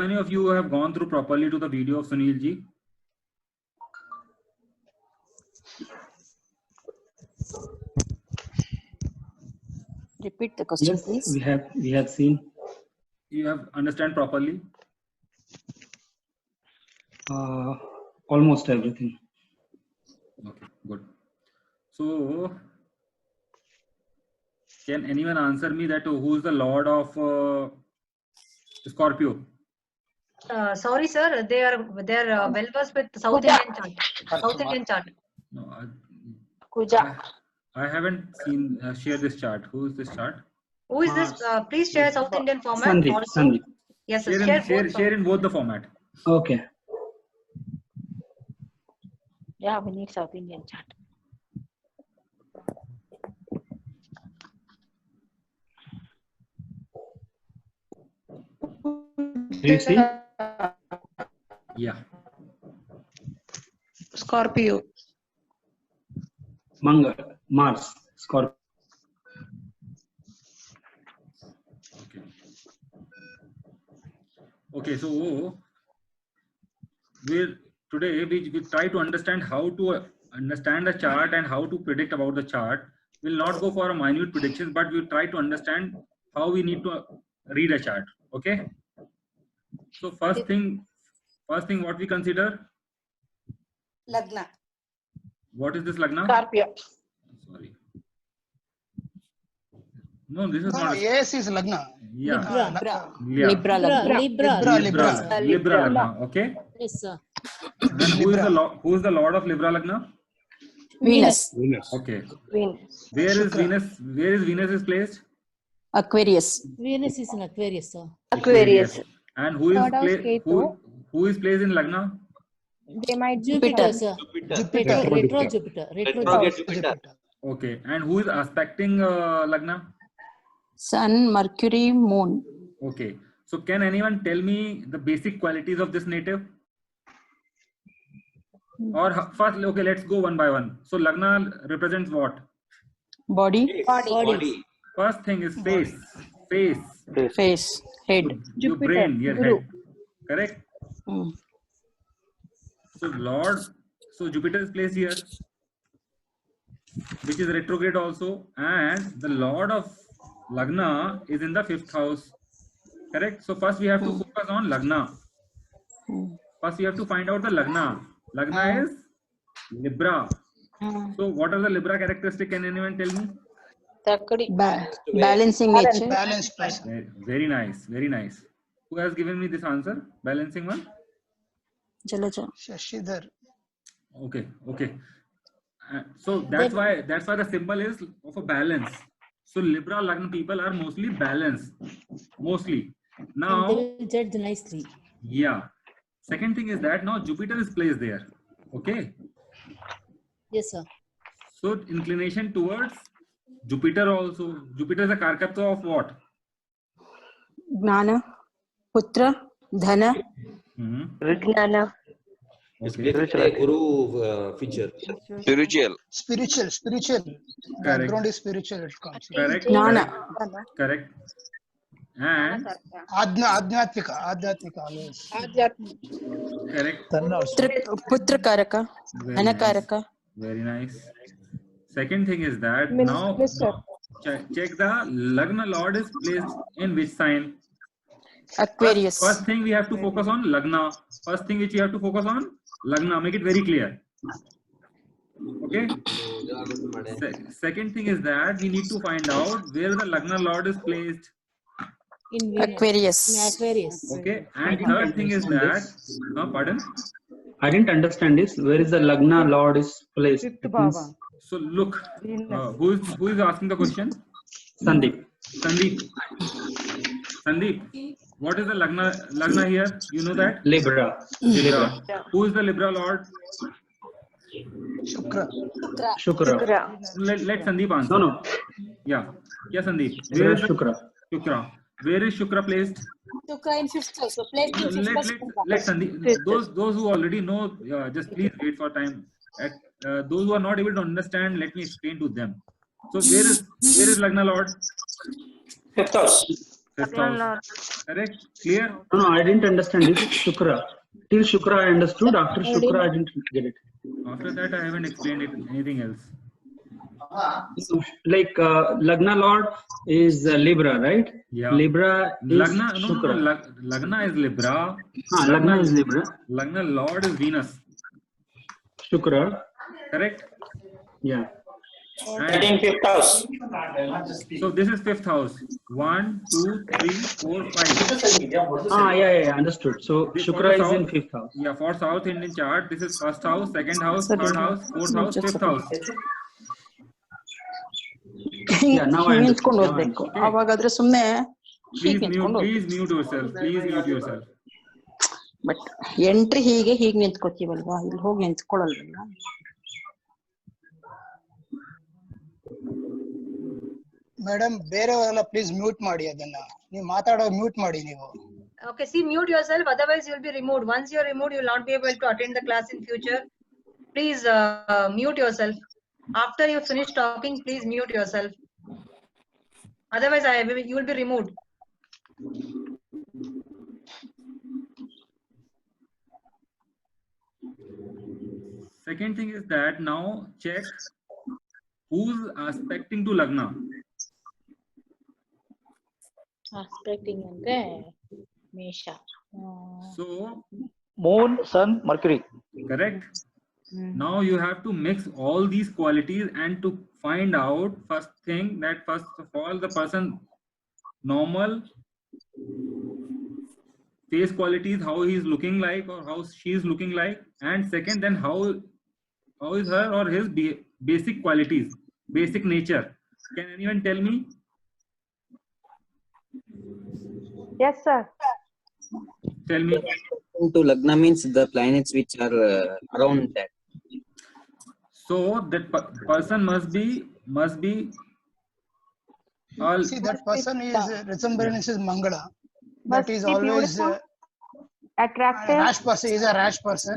many of you have gone through properly to the video of Sunil ji? Repeat the question, Yes, please. we have seen. You have understand properly? Almost everything. Okay, good. So, can anyone answer me that who is the lord of Scorpio? Sorry, sir. They are well versed with South Indian chart. South Indian chart. No, Kuja. I haven't seen share this chart. Who is this chart? Who is this? Please share South Indian format. Sandeep. Also. Sandeep. Yes, sir. Share in both the format. Okay. Yeah, we need South Indian chart. Do you see? Yeah. Scorpio. Mars. Scorpio. Okay. Okay. So today we try to understand how to understand the chart and how to predict about the chart. We'll not go for a minute predictions, but we'll try to understand how we need to read a chart. Okay. So first thing what we consider? Lagna. What is this Lagna? Scorpio. Sorry. No, this is No, not. yes is Lagna. Yeah. Libra. Yeah. Libra. Libra Lagna. Okay. Yes, sir. And who is the lord of Libra Lagna? Venus. Okay. Venus. Where is Venus is placed? Aquarius. Venus is in Aquarius, sir. Aquarius. And who is placed in Lagna? They might Jupiter, sir. Jupiter. Retro Jupiter. Okay. And who is aspecting Lagna? Sun, Mercury, Moon. Okay. So can anyone tell me the basic qualities of this native? Or first, okay, let's go one by one. So Lagna represents what? Body. First thing is face. Face. Head. Your brain, your head. Correct? Mm. So Jupiter is placed here, which is retrograde also, and the lord of Lagna is in the 5th house. Correct? So first we have to focus on Lagna. First we have to find out the Lagna. Lagna is Libra. So what are the Libra characteristics? Can anyone tell me? Balancing nature. Balanced person. Very nice. Very nice. Who has given me this answer? Balancing one? Jalaja. Shashidhar. Okay. So that's why the symbol is of a balance. So Libra Lagna people are mostly balanced. Mostly. Now, And they will judge nicely. yeah. Second thing is that now Jupiter is placed there. Okay. Yes, sir. So inclination towards Jupiter also. Jupiter is a Karkatva of what? Gnana. Putra. Dhana. Vignana. Okay. Guru feature. Spiritual. Background is spiritual. It comes. Correct. Gnana. Correct. And Adhyatvika always. correct. Putra Karaka. Dhana Karaka. Very nice. Second thing is that now check the Lagna Lord is placed in which sign? Aquarius. First thing we have to focus on Lagna. First thing which we have to focus on Lagna. Make it very clear. Okay. Second thing is that we need to find out where the Lagna Lord is placed. In Venus. Aquarius. In Aquarius. Okay. And third thing is that, pardon? I didn't understand this. Where is the Lagna Lord is placed? It means So look, who is asking the question? Sandeep. Sandeep, what is the Lagna here? You know that? Libra. Who is the Libra Lord? Shukra. Let Sandeep answer. No. Yeah, Sandeep. Where is Shukra? Shukra. Where is Shukra placed? Shukra in 5th house. So placed in 5th house. Let Sandeep. Those who already know, just please wait for time. Those who are not able to understand, let me explain to them. So where is Lagna Lord? 5th house. Fifth house. Correct? Clear? No, I didn't understand this. Shukra. Till Shukra I understood. After Shukra I didn't get it. After that, I haven't explained it. Anything else? Like Lagna Lord is Libra, right? Yeah. Libra is Lagna, Shukra. Lagna is Libra. Lagna is Libra. Lagna Lord is Venus. Shukra. Correct? Yeah. And fifth house. so this is fifth house. 1, 2, 3, 4, 5. Yeah, understood. So This Shukra for is in South- fifth house. Yeah, for South Indian chart, this is first house, second house, Sorry. third house, fourth house, Just fifth a house. Yeah, now I ಹಿಂಗ್ understand. ನಿಂತ್ಕೊಂಡು Now I ಓದ್ಬೇಕು. Okay. ಅವಾಗಾದ್ರೆ ಸುಮ್ನೆ Please ಹೀಗೆ mute, ನಿಂತ್ಕೊಂಡು please mute yourself. Please mute yourself. But entry ಹೀಗೆ ನಿಂತ್ಕೋತೀವಲ್ವಾ, ಇಲ್ಲಿ ಹೋಗಿ ನಿಂತ್ಕೊಳ್ಳಲ್ವಲ್ಲ. Madam ಬೇರೆಯವರೆಲ್ಲ ಪ್ಲೀಸ್ ಮ್ಯೂಟ್ ಮಾಡಿ ಅದನ್ನ. ನೀವು ಮಾತಾಡೋ ಮ್ಯೂಟ್ ಮಾಡಿ ನೀವು. Okay, see, mute yourself, otherwise you'll be removed. Once you're removed, you'll not be able to attend the class in future. Please mute yourself. After you finish talking, please mute yourself. Otherwise, you will be removed. Second thing is that now check who's aspecting to Lagna. Aspecting ಅಂದ್ರೆ ಮೇಷ. So Moon, Sun, Mercury. correct. Now you have to mix all these qualities and to find out first thing that first of all the person normal face qualities, how he is looking like or how she is looking like, and second then how is her or his basic qualities, basic nature. Can anyone tell me? Yes, sir. Tell me. To Lagna means the planets which are around that. So that person must be all. See, that person is resemblance is Mangala. That Must is be always beautiful, attractive. rash person. Is a rash person.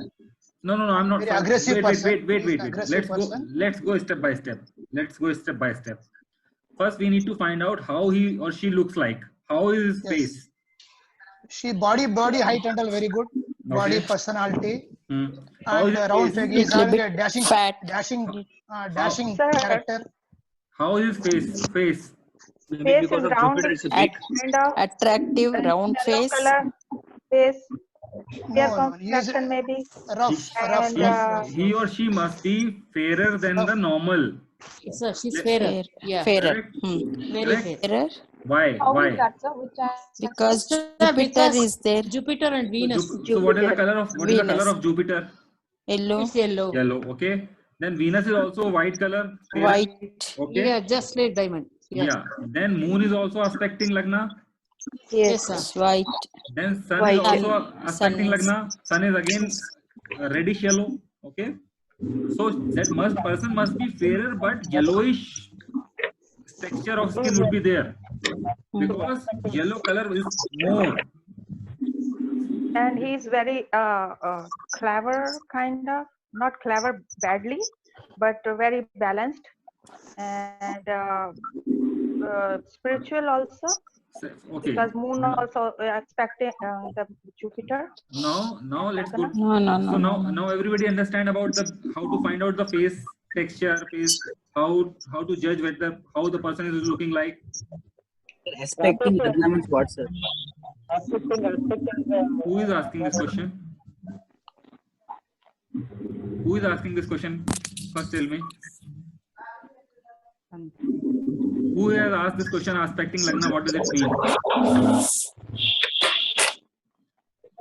No, I'm not. Very aggressive person. Wait. He's an aggressive person. Let's go step by step. First, we need to find out how he or she looks like. How is his Yes. face? She body height and all very good. Body Okay. personality. How is And his round face? figure is Little having a bit fat. dashing Sir. character. How is his face? Maybe Face because is of round, Jupiter, it's a big. kind of Attractive, round yellow face. color face. Hair No, he is construction maybe. rough. And He or she must be fairer than the normal. Sir, she's fairer. Yeah. Fairer. Correct? Very Correct? fair. Fairer. Why? how Why? is that, sir? Which Because Sir, Jupiter because is there. Jupiter and Venus. So what is the color of Venus. Jupiter? Yellow, It's yellow. Yellow. Okay. Then Venus is also white color. Fairer. white. Okay. Yeah, just like diamond. Yeah. Then Moon is also aspecting Lagna. Yes, sir. It's white. Then Sun White. is also aspecting Sun is- Lagna. Sun is again reddish yellow. Okay. So that person must be fairer, but yellowish texture of skin would be there because yellow color is more. and he's very clever, kind of, not clever badly, but very balanced and spiritual also, Okay. because Moon also expecting the Jupiter. Now let's go. No. So now everybody understand about how to find out the face texture, how to judge how the person is looking like. Aspecting Lagna means what, sir? Who is asking this question? Who is asking this question? First tell me. Who has asked this question, aspecting Lagna, what does it mean?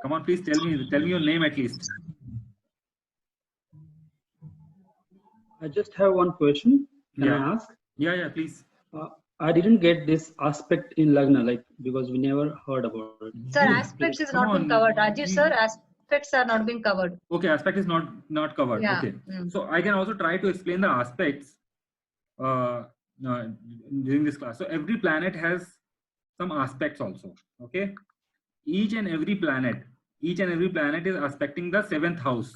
Come on, please tell me your name at least. I just have one question. Can Yeah. I ask? Yeah, please. I didn't get this aspect in Lagna, like, because we never heard about it. Sir, aspects is Come not been on. covered. Rajiv sir, aspects are not been covered. Okay, aspect is not covered. Yeah. Okay. So I can also try to explain the aspects during this class. So every planet has some aspects also. Okay. Each and every planet is aspecting the seventh house.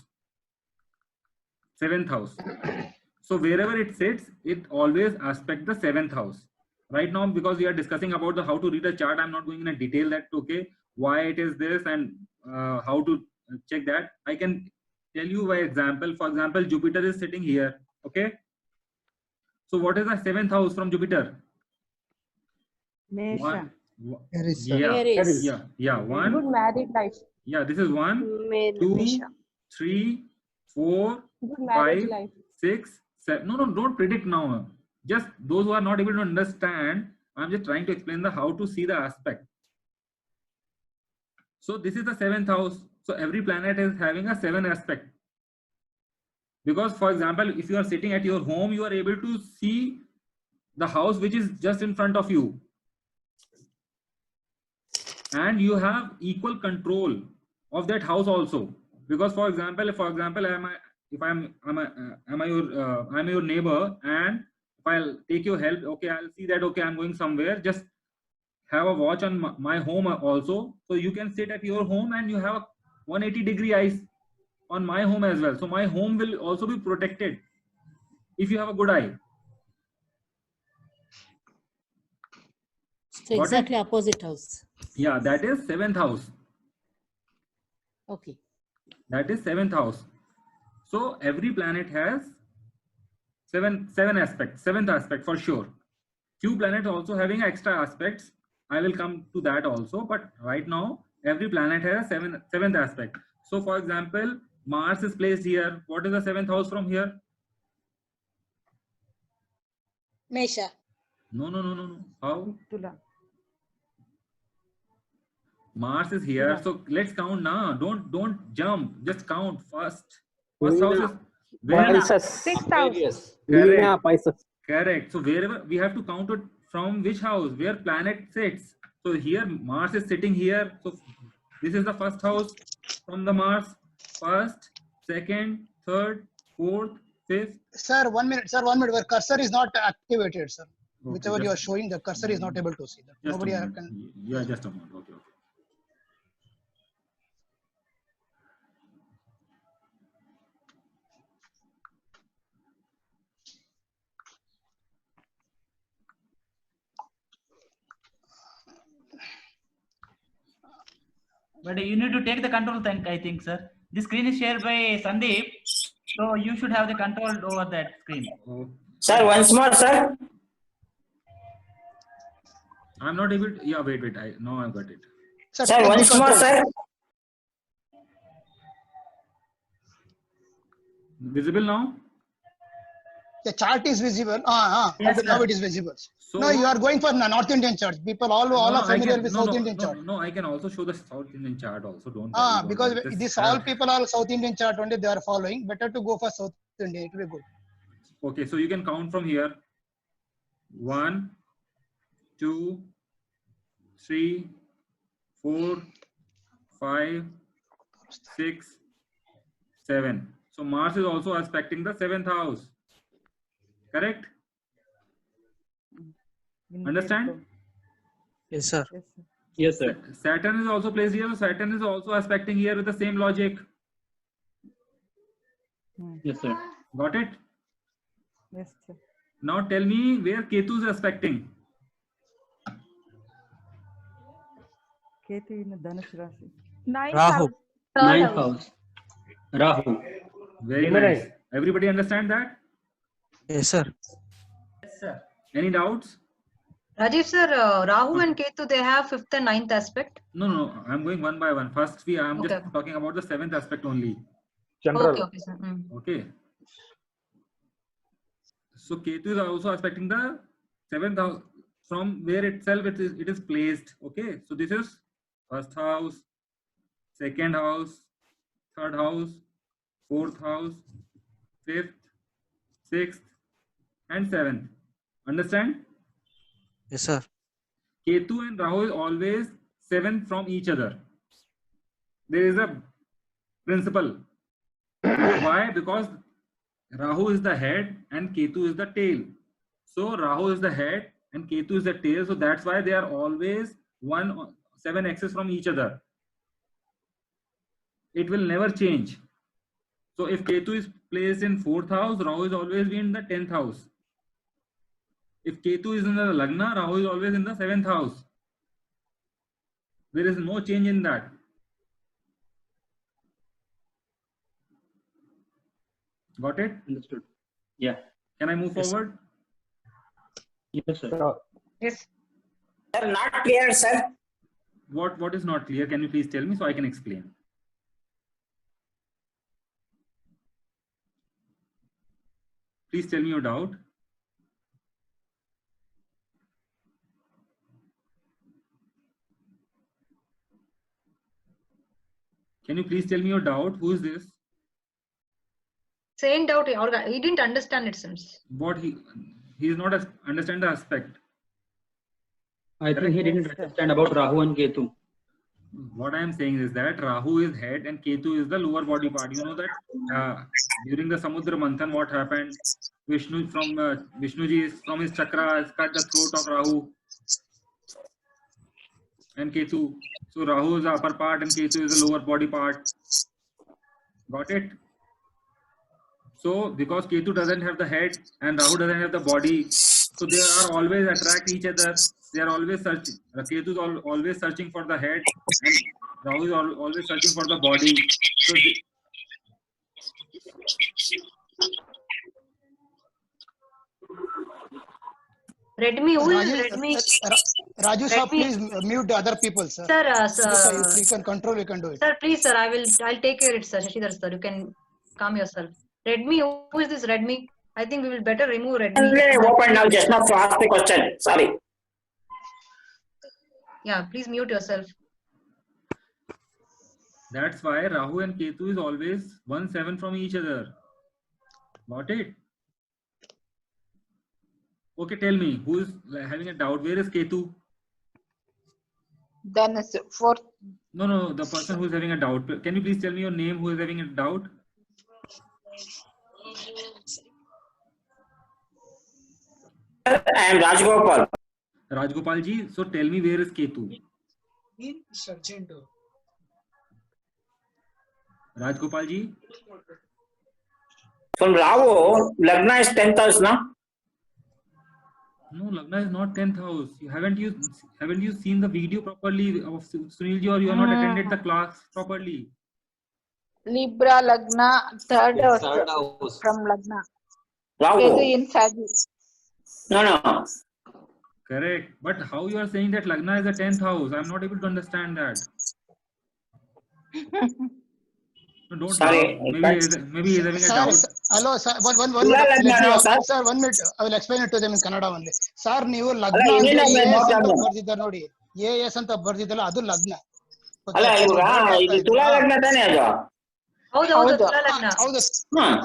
So wherever it sits, it always aspects the seventh house. right now, because we are discussing about the how to read a chart, I'm not going in a detail that okay why it is this and how to check that. I can tell you by example. For example, Jupiter is sitting here. Okay. So what is the 7th house from Jupiter? Mesha. Aries, Yeah. Aries. Yeah. One. married life. Yeah. This is 1, 2, 3, 4, Good 5, 6, 7. No, don't predict now. Just those who are not able to understand, I'm just trying to explain the how to see the aspect. So this is the 7th house. So every planet is having a 7 aspect. Because for example, if you are sitting at your home, you are able to see the house which is just in front of you. And you have equal control of that house also. Because for example, I'm your neighbor, and if I'll take your help, okay, I'll see that okay, I'm going somewhere, just have a watch on my home also. So you can sit at your home and you have a 180-degree eyes on my home as well. So my home will also be protected if you have a good eye. So exactly opposite house. Yeah, that is 7th house. Okay. That is 7th house. So every planet has seven aspects, 7th aspect for sure. Few planets also having extra aspects. I will come to that also, but right now every planet has a 7th aspect. So for example, Mars is placed here. What is the 7th house from here? Mesha. No. How? Tula. Mars is here. So let's count now. Don't jump. Just count first. First house is Sixth house. Correct. So wherever we have to count it from which house, where planet sits. So here Mars is sitting here. So this is the first house from the Mars. First, second, third, fourth, fifth. Sir, 1 minute. Sir, 1 minute. Where cursor is not activated, sir. Okay, Whichever you are showing, the cursor is not able to see that. Just Nobody a moment. can. Yeah, just a moment. Okay. But you need to take the control, I think, sir. The screen is shared by Sandeep, so you should have the control over that screen. Sir, once more, sir. I'm not able to. Yeah, wait. Now I've got it. Sir, once more, sir. Visible now? The chart is visible. Yes, now sir. it is visible. So, No, you are going for North Indian charts. People all are familiar with South Indian chart. No, I can also show the South Indian chart also. Don't Because worry. this all people are South Indian chart only they are following. Better to go for South Indian. It will be good. Okay, so you can count from here. 1, 2, 3, 4, 5, 6, 7. So Mars is also aspecting the 7th house. Correct? Understand? Yes, sir. Yes, sir. Saturn is also placed here. So Saturn is also aspecting here with the same logic. Yes, sir. Got it? Yes, sir. Now tell me where Ketu is aspecting. Ketu in Dhanush Rashi. Rahu. Ninth house. Rahu. Very nice. Everybody understand that? Yes, sir. Yes, sir. Any doubts? Rajiv sir, Rahu and Ketu, they have 5th and 9th aspect. No. I'm going one by one. First, I'm Okay. just talking about the 7th aspect only. Okay, sir. Okay. So Ketu is also aspecting the 7th house from where itself it is placed. Okay. So this is first house, second house, third house, fourth house, fifth, sixth, and 7th. Understand? Yes, sir. Ketu and Rahu is always 7th from each other. There is a principle. Why? Because Rahu is the head and Ketu is the tail. So Rahu is the head and Ketu is the tail. So that's why they are always 7 axes from each other. It will never change. So if Ketu is placed in 4th house, Rahu is always be in the 10th house. If Ketu is in the Lagna, Rahu is always in the 7th house. There is no change in that. Got it? Understood. Yeah. Can I move Yes, sir. forward? Yes, sir. Yes. Sir, not clear, sir. What is not clear? Can you please tell me so I can explain? Please tell me your doubt. Can you please tell me your doubt? Who is this? Same doubt. He didn't understand it seems. What he is not understand the aspect. I think he didn't understand about Rahu and Ketu. What I am saying is that Rahu is head and Ketu is the lower body part. You know that during the Samudra Manthan, what happened? Vishnuji is from his chakra has cut the throat of Rahu and Ketu. So Rahu is the upper part and Ketu is the lower body part. Got it? So because Ketu doesn't have the head and Rahu doesn't have the body, so they are always attract each other. They are always searching. Ketu is always searching for the head and Rahu is always searching for the body. So Redmi, who is Redmi? Raju sir, Redmi. please mute the other people, sir. Sir, If you can control, you can do it. Sir, please, sir, I'll take care of it, sir. Shashidhar, sir, you can calm yourself. Redmi, who is this Redmi? I think we will better remove Redmi. Open now, just not to ask the question. Sorry. Yeah, please mute yourself. that's why Rahu and Ketu is always 1-7 from each other. Got it? Okay, tell me, who is having a doubt? Where is Ketu? Then fourth. No, the person who is having a doubt. Can you please tell me your name? Who is having a doubt? I am Rajgopal. Rajgopal ji. So tell me, where is Ketu? Rajgopal ji. From Rahu, Lagna is 10th house, no? No, Lagna is not 10th house. Haven't you seen the video properly of Sunilji, or you have not attended the class properly? Libra Lagna, third house. from Lagna. Rahu. Ketu in Sagittarius. No. Correct. But how you are saying that Lagna is the 10th house? I'm not able to understand that. No, don't. Sorry. Maybe he's having a Sir, doubt. hello, sir. One Lagna, minute. sir. Sir, 1 minute. I will explain it to them in Kannada only. Sir, ನೀವು ಲಗ್ನ ಅಲ್ಲ, ಅಂತ ಇನ್ನೇನು AS ಅಂತ ಮಾತಾಡೋಣ. ಬರ್ದಿದ್ದಾರೆ ನೋಡಿ. AS ಅಂತ ಬರ್ದಿದ್ದಲ್ಲ ಅದು ಲಗ್ನ. ಅಲ್ಲ ಇವಾಗ ಇದು ತುಲಾ ಲಗ್ನ ತಾನೇ ಅದು? ಹೌದು ತುಲಾ ಲಗ್ನ.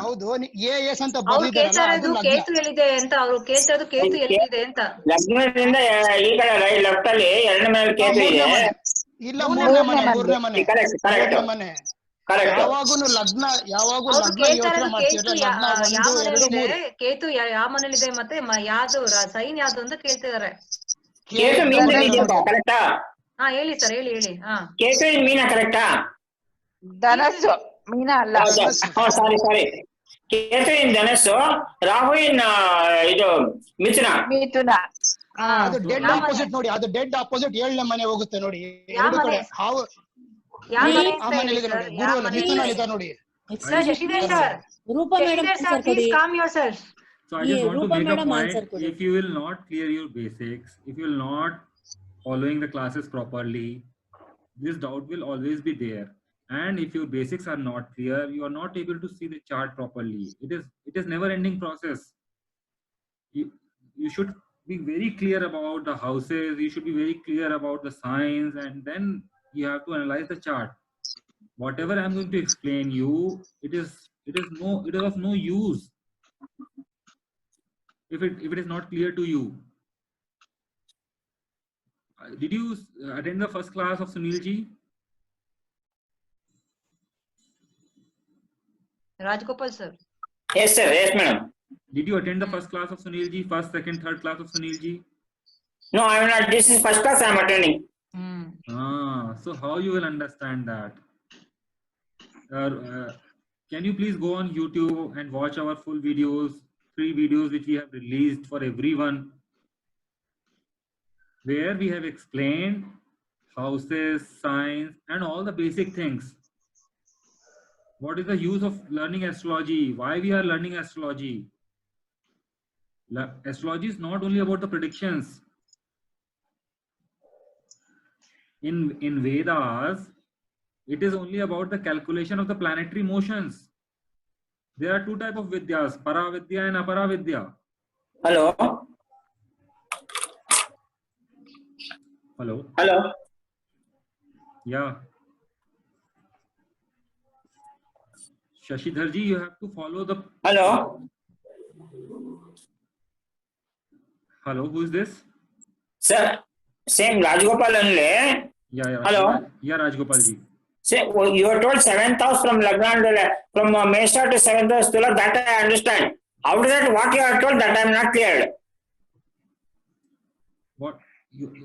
ಹೌದು AS ಅಂತ ಅವ್ರು ಬರ್ದಿದ್ದಾರಲ್ಲ ಅದು ಕೇಳ್ತಾರದು ಲಗ್ನ. ಕೇತು ಎಲ್ಲಿದೆ ಅಂತ ಅವ್ರು ಕೇಳ್ತಾರದು ಕೇತು ಎಲ್ಲಿದೆ ಅಂತ. ಲಗ್ನದಿಂದ ಈ ಕಡೆ ಲೆಫ್ಟ್ ಅಲ್ಲಿ ಎರಡನೇ ಮೇಲೆ ಕೇತು ಇದೆ. ಇಲ್ಲ ಮೂರನೇ ಮನೆ. ಕರೆಕ್ಟ್ ಮನೆ. ಕರೆಕ್ಟ್. ಯಾವಾಗೂನು ಲಗ್ನ ಅವ್ರು ಯೋಚನೆ ಮಾಡ್ತಿದ್ರೆ ಲಗ್ನ 1 2 3 ಕೇತು ಯಾವ ಮನೇಲಿದೆ ಮತ್ತೆ ಯಾವ್ದು ಸೈನ್ ಯಾವ್ದು ಅಂತ ಕೇಳ್ತಿದಾರೆ. ಕೇತು ಮೀನ ಇದೆಯಪ್ಪ, ಕರೆಕ್ಟಾ? ಹಾ ಹೇಳಿ ಸರ್, ಹೇಳಿ. ಹಾ ಕೇತು ಇನ್ ಮೀನ, ಕರೆಕ್ಟಾ? ಧನಸ್ಸು ಮೀನ ಅಲ್ಲ. ಸಾರಿ. ಕೇತು ಇನ್ ಧನಸ್ಸು, ರಾಹು ಇನ್ ಇದು ಮಿಥುನ. ಅದು ಡೆಡ್ ಆಪೋಸಿಟ್ ನೋಡಿ. ಅದು ಡೆಡ್ ಆಪೋಸಿಟ್ 7ನೇ ಮನೆ ಹೋಗುತ್ತೆ ನೋಡಿ. ಎರಡು ಕಡೆ ಹಾವು ಆ ಮನೆಯಲ್ಲಿ ಇದೆ ನೋಡಿ. ಗುರು ಅಲ್ಲ, ಮಿಥುನ ಇದೆ ನೋಡಿ. Sir Shashidhar sir, Rupa madam answer please kodi. calm yourself. So I just want to Rupa make a madam point. answer kodi. If you will not clear your basics, if you will not following the classes properly, this doubt will always be there. And if your basics are not clear, you are not able to see the chart properly. It is never ending process. You should be very clear about the houses. You should be very clear about the signs, and then you have to analyze the chart. Whatever I'm going to explain you, it is of no use if it is not clear to you. Did you attend the first class of Sunilji? Rajgopal sir. Yes sir, yes madam. Did you attend the first class of Sunilji? First, second, third class of Sunilji? No, I am not. This is first class I am attending. So how you will understand that? Can you please go on YouTube and watch our full videos, 3 videos which we have released for everyone where we have explained houses, signs, and all the basic things. What is the use of learning astrology? Why we are learning astrology? Astrology is not only about the predictions. In Vedas, it is only about the calculation of the planetary motions. There are two types of vidyas, Paravidya and Aparavidya. Hello. Hello. Hello. Yeah. Shashidhar ji, you have to follow the. Hello. Hello, who is this? Sir, same Rajgopal only. Yeah. Hello. Yeah, Rajgopal ji. Say, well, you are told 7th house from Lagna, from Mesha to 7th house Tula, that I understand. After that, what you are told, that I am not clear. What?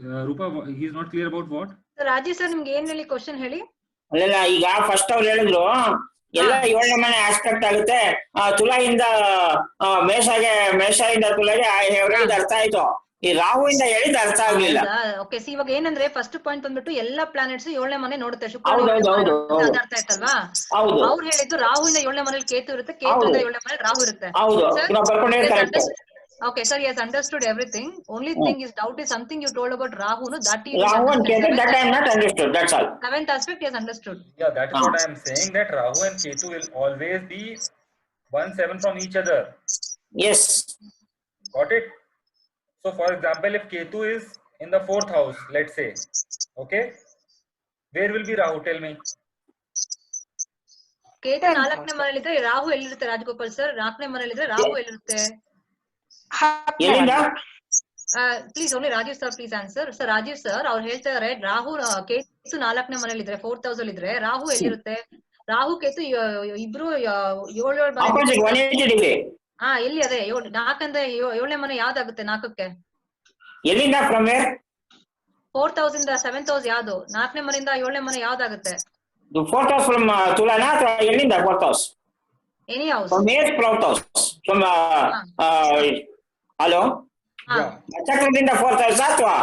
Rupa, he is not clear about what? Rajesh sir ನಿಮ್ಗೆ ಏನ್ ಹೇಳಿ question ಹೇಳಿ. ಅಲ್ಲ ಈಗ first ಅವ್ರು ಹೇಳಿದ್ರು ಎಲ್ಲ 7ನೇ ಮನೆ ಆಸ್ಪೆಕ್ಟ್ ಆಗುತ್ತೆ ತುಲಾಯಿಂದ ಮೇಷದಿಂದ ತುಲಾಗೆ ಹೇಳಿದ ಅರ್ಥ ಆಯ್ತು. ಈ ರಾಹುವಿಂದ ಹೇಳಿದ ಅರ್ಥ ಆಗ್ಲಿಲ್ಲ. ಓಕೆ, ಸಿ ಇವಾಗ ಏನಂದ್ರೆ ಫಸ್ಟ್ ಪಾಯಿಂಟ್ ಬಂದ್ಬಿಟ್ಟು ಎಲ್ಲಾ ಪ್ಲಾನೆಟ್ಸ್ 7ನೇ ಮನೆ ನೋಡುತ್ತೆ. ಶುಕ್ರ ಅರ್ಥ ಆಯ್ತಲ್ವಾ? ಅವ್ರು ಹೇಳಿದ್ದು ರಾಹುವಿಂದ 7ನೇ ಮನೇಲಿ ಕೇತು ಇರುತ್ತೆ, ಕೇತುವಿಂದ 7ನೇ ಮನೇಲಿ ರಾಹು ಇರುತ್ತೆ. Okay, sir, he has understood everything. Only thing is doubt is something you told about Rahu, no? That he Rahu and Ketu, that I am not understood. That's all. 7th aspect he has understood. Yeah, that is what I am saying. That Rahu and Ketu will always be 1/7 from each other. Yes. Got it? So, for example, if Ketu is in the 4th house, let's say, okay, where will be Rahu? Tell me. Ketu 4ನೇ ಮನೇಲಿ ಇದ್ರೆ ರಾಹು ಎಲ್ಲಿರುತ್ತೆ Rajagopal sir? 4ನೇ ಮನೇಲಿ ಇದ್ರೆ ರಾಹು ಎಲ್ಲಿರುತ್ತೆ? Please only Rajeev sir please answer. Sir Rajeev sir ಅವ್ರು ಹೇಳ್ತಾ ಇದಾರೆ ರಾಹು ಕೇತು 4ನೇ ಮನೇಲಿ ಇದ್ರೆ 4th house ಅಲ್ಲಿ ಇದ್ರೆ ರಾಹು ಎಲ್ಲಿರುತ್ತೆ? ರಾಹು ಕೇತು ಇಬ್ರು 7 ಎಲ್ಲಿ ಅದೇ 4 ಅಂದ್ರೆ 7ನೇ ಮನೆ ಯಾವ್ದಾಗುತ್ತೆ 4ಕ್ಕೆ? ಎಲ್ಲಿಂದ ಫ್ರಮ್ ವೇರ್? 4th house ಇಂದ 7th house ಯಾವ್ದು? 4ನೇ ಮನೆಯಿಂದ 7ನೇ ಮನೆ ಯಾವ್ದಾಗುತ್ತೆ? 4th house from ತುಲಾನಾ ಅಥವಾ ಎಲ್ಲಿಂದ 4th house? Any house. From where 4th house? From hello? Chakradinda 4th house ಅಥವಾ?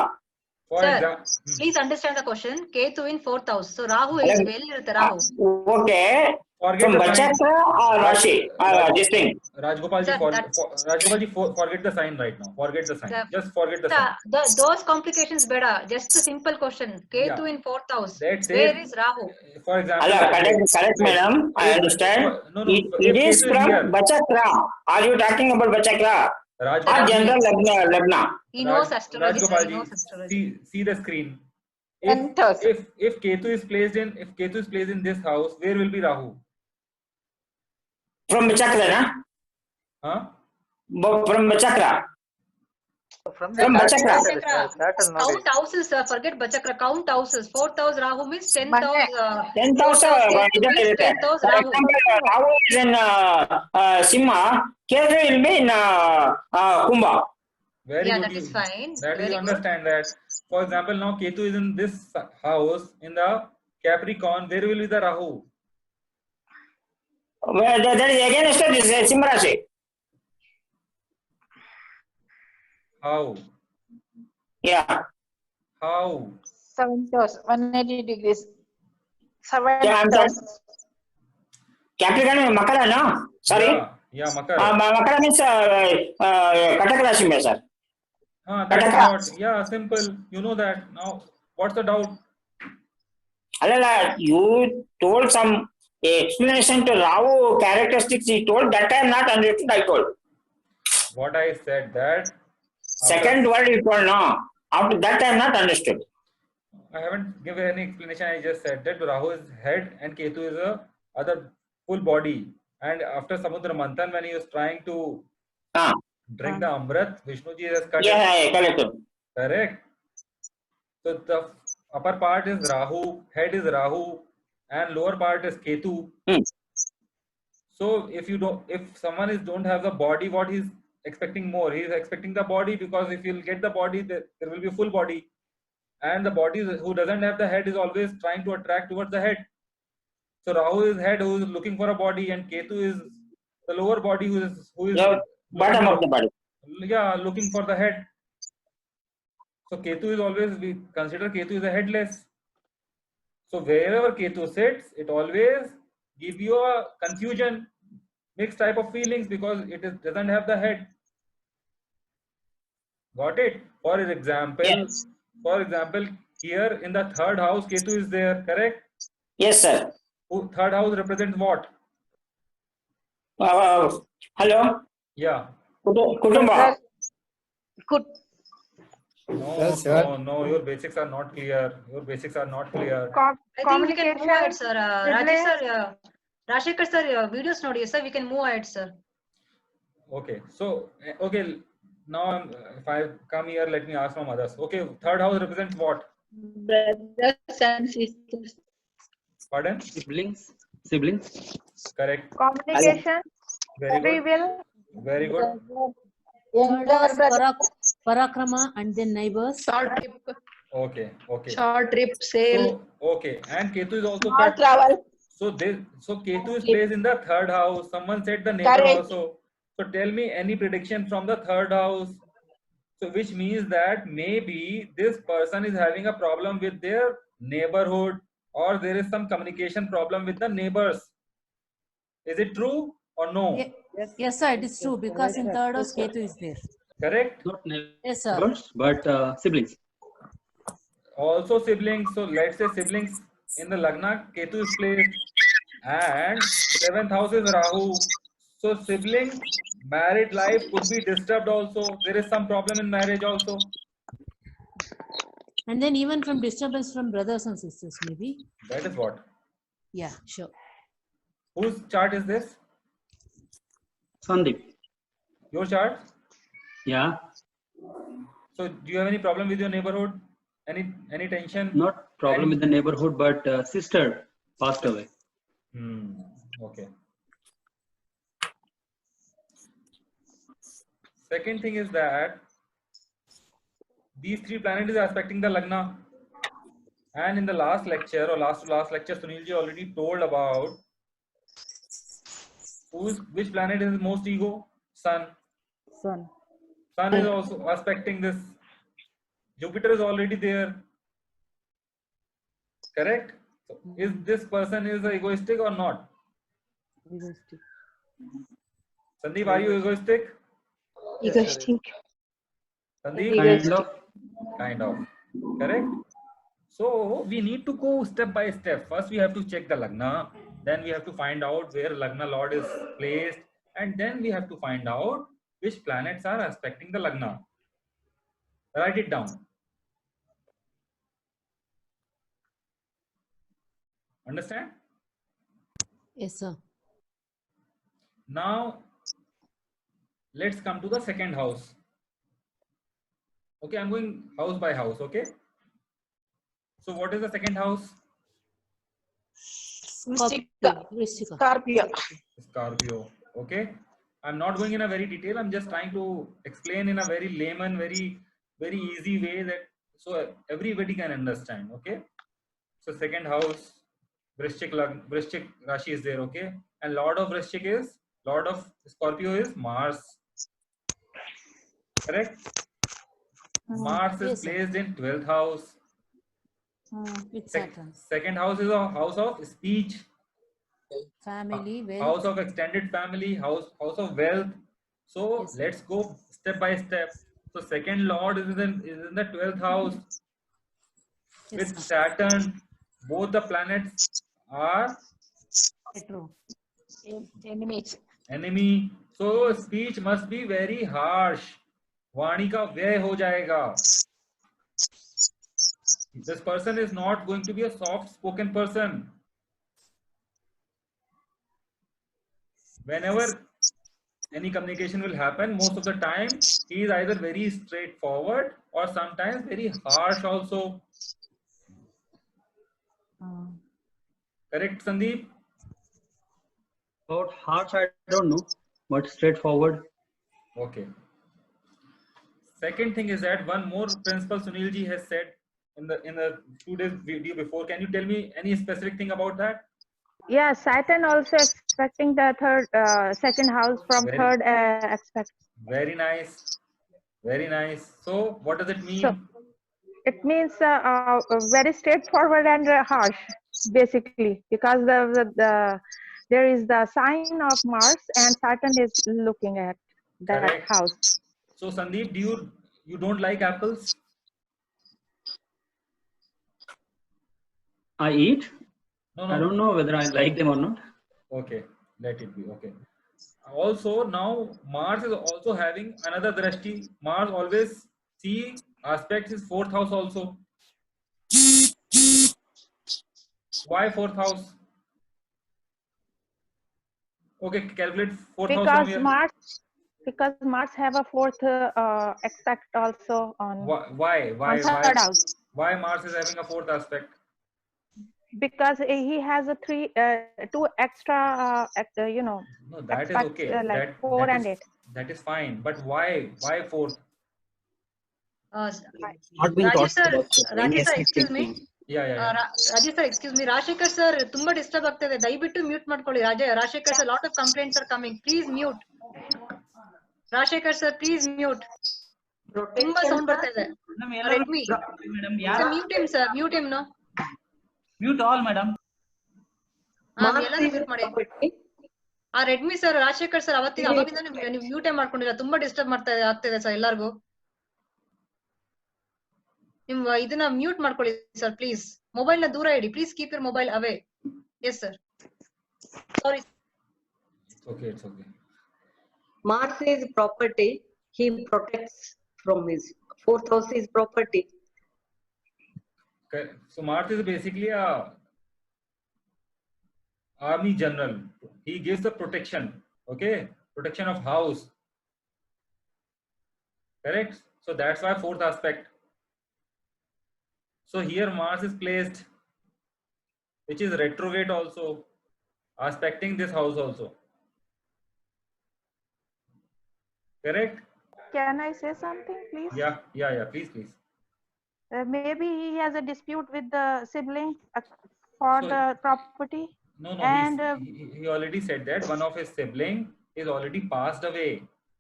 Sir, please understand the question. Ketu in 4th house. So Rahu is where irutte Rahu? Okay. From Bachakra or Rashi? This thing. Rajgopal ji, forget the sign right now. Forget the sign. Just forget the sign. Those complications beda. Just a simple question. Ketu in 4th house. Where is Rahu? For example. Correct, madam. I understand. It is from Bachakra. Are you talking about Bachakra? Or general Lagna? He knows astrology. See the screen. If Ketu is placed in this house, where will be Rahu? From Bachakra, na? Huh? From Bachakra. From Bachakra. Count houses, forget Bachakra. Count houses. 4th house Rahu means 10th house. 10th house. For example, Rahu is in Simha. Ketu will be in Kumbha. Very good. That is fine. That you understand that. For example, now Ketu is in this house in the Capricorn. Where will be the Rahu? Well, that is against this Simha Rashi. How? Yeah. How? 7th house, 180 degrees. 7th Yeah, house. Capricorn is Makara, no? Sorry. Yeah, Makara. Makara means Kataka Rashi, sir. That's not. Yeah, simple. You know that. Now, what's the doubt? Alala, you told some explanation to Rahu characteristics. He told that I am not understood. I told. What I said that. Second word you told no. After that I am not understood. I haven't given any explanation. I just said that Rahu is head and Ketu is a other full body. And after Samudra Manthan, when he was trying to drink the Amrit, Vishnuji has cut. Yeah, correct. Correct. So the upper part is Rahu, head is Rahu, and lower part is Ketu. So if someone don't have the body, what he's expecting more? He is expecting the body, because if he'll get the body, there will be full body. And the body who doesn't have the head is always trying to attract towards the head. So Rahu is head who is looking for a body, and Ketu is the lower body who is bottom of the body. Yeah, looking for the head. So Ketu is always, we consider Ketu is a headless. So wherever Ketu sits, it always give you a confusion, mixed type of feelings because it doesn't have the head. Got it? For example, Yes. here in the third house, Ketu is there, correct? Yes, sir. Third house represents what? Hello? Yeah. Kutumba. No, your basics are not clear. Your basics are not clear. I think we can move ahead, sir. Rajesh sir, Rashekar sir, videos nodi, sir. We can move ahead, sir. Okay, so okay, now if I come here, let me ask from others. Okay, third house represents what? Brothers and sisters. Pardon? Siblings. Correct. Communication. Very Free good. will. Very good. Third house, Parakrama and then neighbors. Short trip. Okay. Short trip, sail. So, okay, and Ketu is also Small travel. So Ketu is placed in the third house. Someone said the neighbor Correct. also. So tell me any prediction from the third house. So which means that maybe this person is having a problem with their neighborhood, or there is some communication problem with the neighbors. Is it true or no? Yes, sir, it is true because in third house Ketu is there. Correct? Not Yes, sir. neighbors, but siblings. Also siblings. So let's say siblings in the Lagna, Ketu is placed, and seventh house is Rahu. So sibling married life could be disturbed also. There is some problem in marriage also. And then even from disturbance from brothers and sisters, maybe. That is what. Yeah, sure. Whose chart is this? Sandeep. Your chart? Yeah. So do you have any problem with your neighborhood? Any tension? Not problem with the neighborhood, but sister passed away. Okay. Second thing is that these three planets are aspecting the Lagna. And in the last lecture or last lecture, Sunilji already told about which planet is most ego? Sun. Sun. Sun is also aspecting this. Jupiter is already there. Correct? So is this person is egoistic or not? Egoistic. Sandeep, are you egoistic? Egoistic. Sandeep? Kind of. Correct? So we need to go step by step. First we have to check the Lagna. Then we have to find out where Lagna Lord is placed. And then we have to find out which planets are aspecting the Lagna. Write it down. Understand? Yes, sir. Now, let's come to the second house. Okay, I'm going house by house, okay? So what is the second house? Scorpio. Scorpio, okay? I'm not going in a very detail. I'm just trying to explain in a very layman, very easy way that so everybody can understand, okay? So second house, Vrishchik Rashi is there, okay? And Lord of Scorpio is Mars. Correct? Mars is placed in 12th house. Second house is a house of speech. Family, wealth. House of extended family, house of wealth. So let's go step by step. So second lord is in the 12th house with Saturn. Both the planets are enemy. So speech must be very harsh. वाणी का व्यय हो जाएगा. This person is not going to be a soft spoken person. Whenever any communication will happen, most of the time he is either very straightforward or sometimes very harsh also. Correct, Sandeep? About harsh, I don't know, but straightforward. Okay. Second thing is that one more principle Sunilji has said in the 2 days video before. Can you tell me any specific thing about that? Yeah, Saturn also expecting the second house from third aspect. Very nice. Very nice. So what does it mean? So, it means very straightforward and harsh, basically, because there is the sign of Mars and Saturn is looking at that Correct. house. So Sandeep, you don't like apples? I eat. No, I don't know whether I like them or not. Okay, let it be. Okay. Also, now Mars is also having another drashti. Mars always see aspects his fourth house also. Why fourth house? Okay, calculate fourth house from here. Because Mars have a fourth aspect also on Why third house. Why Mars is having a fourth aspect? Because he has a two extra No, that is aspects, okay. like 4 and 8. That is fine. But why fourth? Rajesh sir, excuse me. Yeah. Rajesh sir, excuse me. Rajshekhar sir, ತುಂಬಾ disturb ಆಗ್ತಿದೆ. ದಯವಿಟ್ಟು mute ಮಾಡ್ಕೊಳ್ಳಿ. Rajshekhar sir, lot of complaints are coming. Please mute. Rajshekhar sir, please mute. ತುಂಬಾ sound ಬರ್ತಾ ಇದೆ. Redmi. Sir, mute him sir. Mute him no. Mute all, madam. ಎಲ್ಲಾನು mute ಮಾಡಿ. Redmi sir, Rajshekhar sir, ಅವಾಗಿಂದ ನೀವು mute ಮಾಡ್ಕೊಂಡಿಲ್ಲ. ತುಂಬಾ disturb ಆಗ್ತಿದೆ sir ಎಲ್ಲರಿಗೂ. ನಿಮ್ಮ ಇದನ್ನ ಮ್ಯೂಟ್ ಮಾಡ್ಕೊಳ್ಳಿ ಸರ್ ಪ್ಲೀಸ್. ಮೊಬೈಲ್ ನ ದೂರ ಇಡಿ. Please keep your mobile away. Yes sir. Sorry. Okay, it's okay. Mars is property. He protects from his fourth house is property. Okay. So Mars is basically a army general. He gives the protection. Okay, protection of house. Correct. So that's why fourth aspect. So here Mars is placed, which is retrograde also, aspecting this house also. Correct? Can I say something, please? Yeah. Please. Maybe he has a dispute with the sibling for the property. No. And he already said that one of his sibling is already passed away.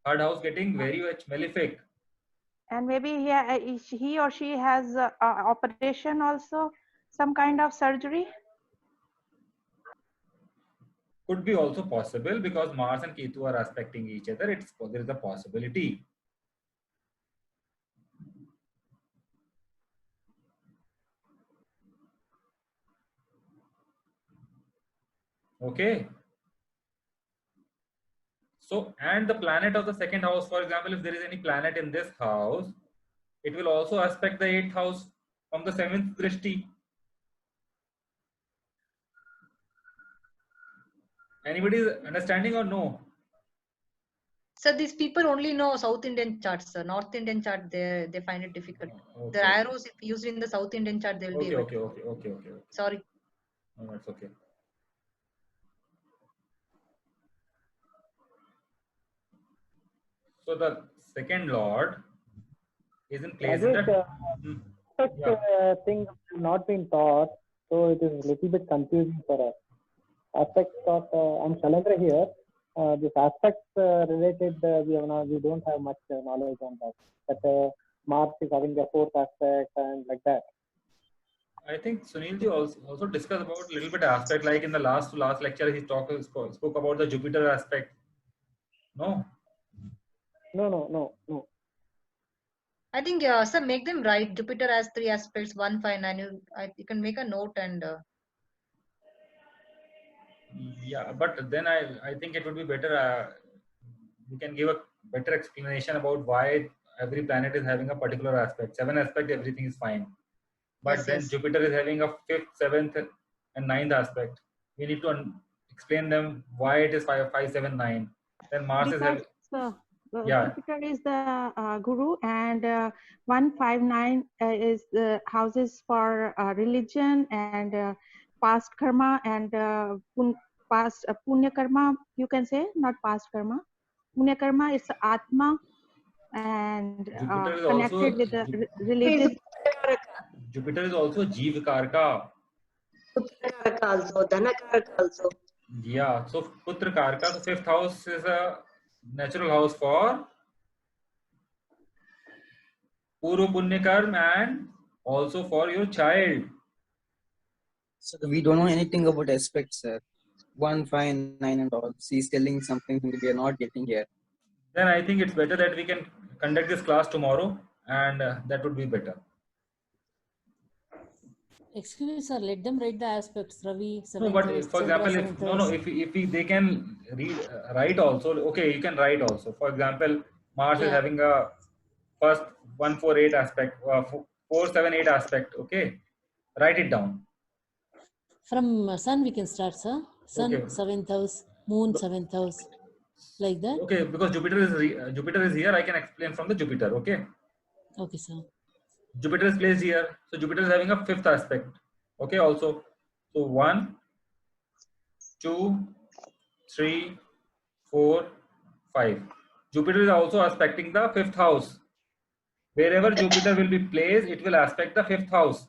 Third house getting very much malefic. And maybe he or she has operation also, some kind of surgery. Could be also possible because Mars and Ketu are aspecting each other. There is a possibility. Okay. So, and the planet of the second house, for example, if there is any planet in this house, it will also aspect the 8th house from the 7th drishti. Anybody understanding or no? Sir, these people only know South Indian charts, sir. North Indian chart, they find it difficult. Okay. The arrows, if used in the South Indian chart, they will be able to. Okay. Sorry. No, that's okay. So the second lord is in place. Thing not been taught, so it is a little bit confusing for us. Aspects of I'm Shalandra here. This aspects related, we don't have much knowledge on that. But Mars is having a fourth aspect and like that. I think Sunilji also discussed about a little bit aspect, like in the last lecture he spoke about the Jupiter aspect. No. I think sir, make them right. Jupiter has 3 aspects, 1, 5, 9. You can make a note and. Yeah, but then I think it would be better. We can give a better explanation about why every planet is having a particular aspect. 7 aspect, everything is fine. But Yes, then yes. Jupiter is having a 5th, 7th, and 9th aspect. We need to explain them why it is 5, 5, 7, 9. Then Mars is having. Jupiter is the guru, and 1, 5, 9 is the houses for religion and past karma and past punya karma. You can say not past karma. Punya karma is atma and connected with the religious. Jupiter is also Jeev Karka. Putra Karaka also, Dhana Karaka also. Yeah, so Putra Karka, so 5th house is a natural house for Puru Punya Karma and also for your child. So we don't know anything about aspects, sir. 1, 5, 9 and all. She's telling something we are not getting here. Then I think it's better that we can conduct this class tomorrow, and that would be better. Excuse me, sir. Let them write the aspects. Ravi, No, but for example, if they can read, write also. Okay, you can write also. For example, Mars is having a first 148 aspect, 478 aspect. Okay, write it down. From Sun we can start, sir. Sun, Okay. 7th house, Moon, 7th house, like that. Okay, because Jupiter is here, I can explain from the Jupiter. Okay. Okay, sir. Jupiter is placed here, so Jupiter is having a 5th aspect. Okay, also. So 1, 2, 3, 4, 5. Jupiter is also aspecting the 5th house. Wherever Jupiter will be placed, it will aspect the 5th house.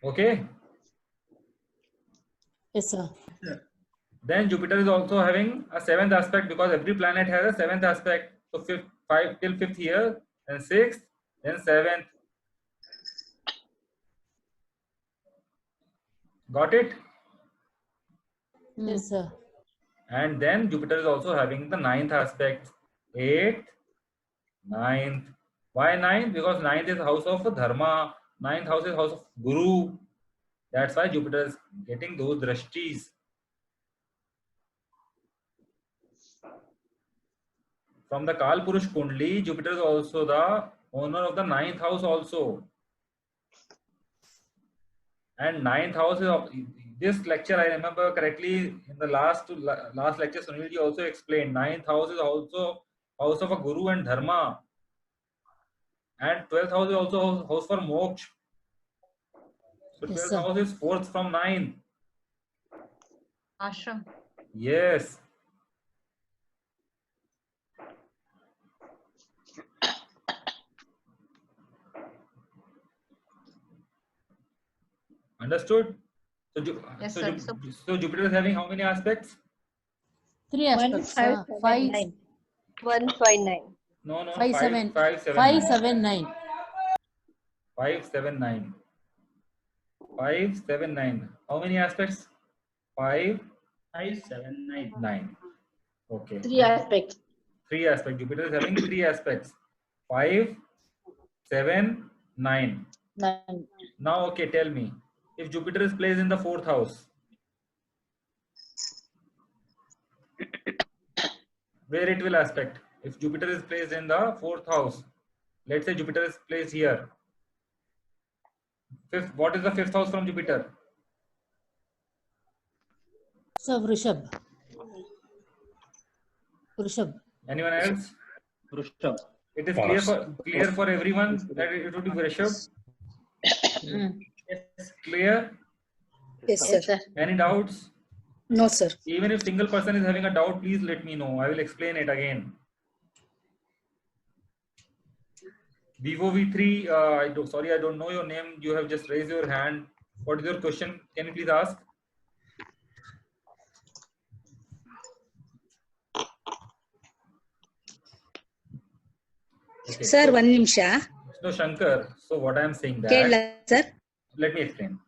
Okay. Yes, sir. Then Jupiter is also having a 7th aspect, because every planet has a 7th aspect. So 5 till 5th here, then 6th, then 7th. Got it? Yes, sir. And then Jupiter is also having the 9th aspect. 8th, 9th. Why 9th? Because 9th is house of Dharma. 9th house is house of Guru. That's why Jupiter is getting those drashtis. From the Kal Purush Kundli, Jupiter is also the owner of the 9th house also. And 9th house is of this lecture, I remember correctly, in the last lecture, Sunil ji also explained 9th house is also house of a Guru and Dharma. And 12th house is also house for Moksha. So 12th house is 4th from 9th. Ashram. Yes. Understood? Yes, so, sir. so Jupiter is having how many aspects? 3 aspects, sir. 5, 159. No, 5, 7, 5, 7, 5, 7, 9. 5, 7, 9. 5, 7, 9. How many aspects? 5, 7, 9. 9. Okay. 3 aspects. 3 aspects. Jupiter is having 3 aspects. 5, 7, 9. 9. Now, okay, tell me. If Jupiter is placed in the 4th house, where it will aspect? If Jupiter is placed in the 4th house, let's say Jupiter is placed here. What is the 5th house from Jupiter? So, Vrishab. Anyone else? Vrishab. It is clear for everyone that it would be Vrishab. Yes, clear? Yes, sir. Any doubts? No, sir. Even if single person is having a doubt, please let me know. I will explain it again. Vivo V3, sorry, I don't know your name. You have just raised your hand. What is your question? Can you please ask? Okay. Sir, 1 nimsha. No, Shankar. So what I am saying that. Kerala, sir. Let me explain.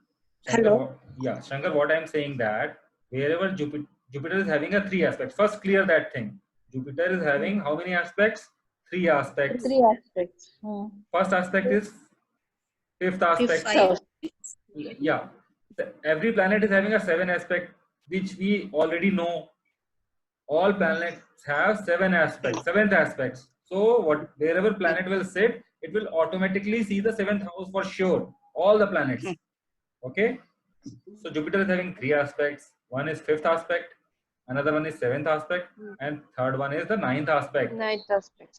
Shankar, Hello. Yeah, Shankar, what I am saying that wherever Jupiter is having a 3 aspects. First, clear that thing. Jupiter is having how many aspects? 3 aspects. 3 aspects. First aspect is 5th aspect. Yeah. Every planet is having a 7 aspect, which we already know. All planets have 7 aspects, 7th aspects. So wherever planet will sit, it will automatically see the 7th house for sure. All the planets. Okay. So Jupiter is having 3 aspects. One is 5th aspect, another one is 7th aspect, and third one is the 9th aspect. 9th aspect.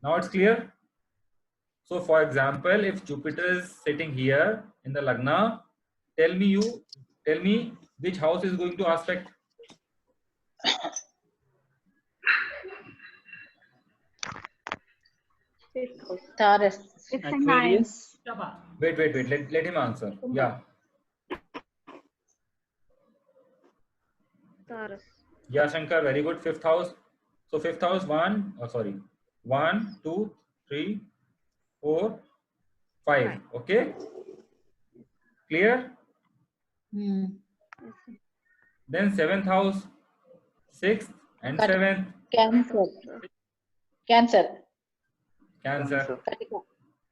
Now it's clear. So for example, if Jupiter is sitting here in the Lagna, tell me which house is going to aspect. Taurus. It's a 9. Wait. Let him answer. Yeah. Taurus. Yeah, Shankar, very good. 5th house. So fifth house 1, 1, 2, 3, 4, 5. Okay. Clear? Then seventh house, 6th and 7th. Cancer. Cancer. Cancer.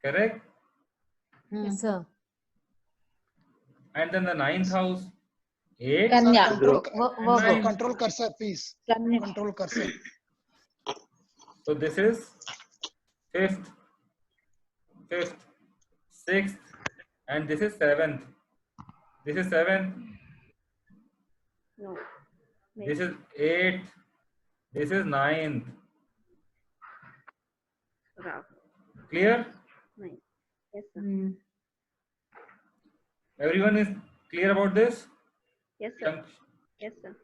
Correct? Yes, sir. And then the ninth house, 8. Kanya. Control cursor, please. Control cursor. So this is 5th, 6th, and this is 7th. This is 7th. No. This is 8th. This is 9th. Clear? Yes, sir. Everyone is clear about this? Yes, sir. Yes, sir.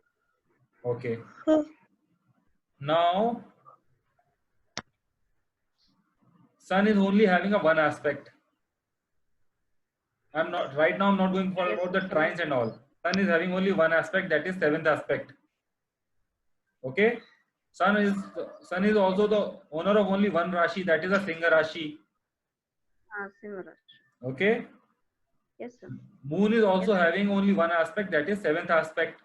Okay. Now, Sun is only having a one aspect. I'm not going for about the trines and all. Sun is having only one aspect, that is 7th aspect. Okay. Sun is also the owner of only one Rashi, that is a Singa Rashi. Okay. Yes, sir. Moon is also having only one aspect, that is 7th aspect.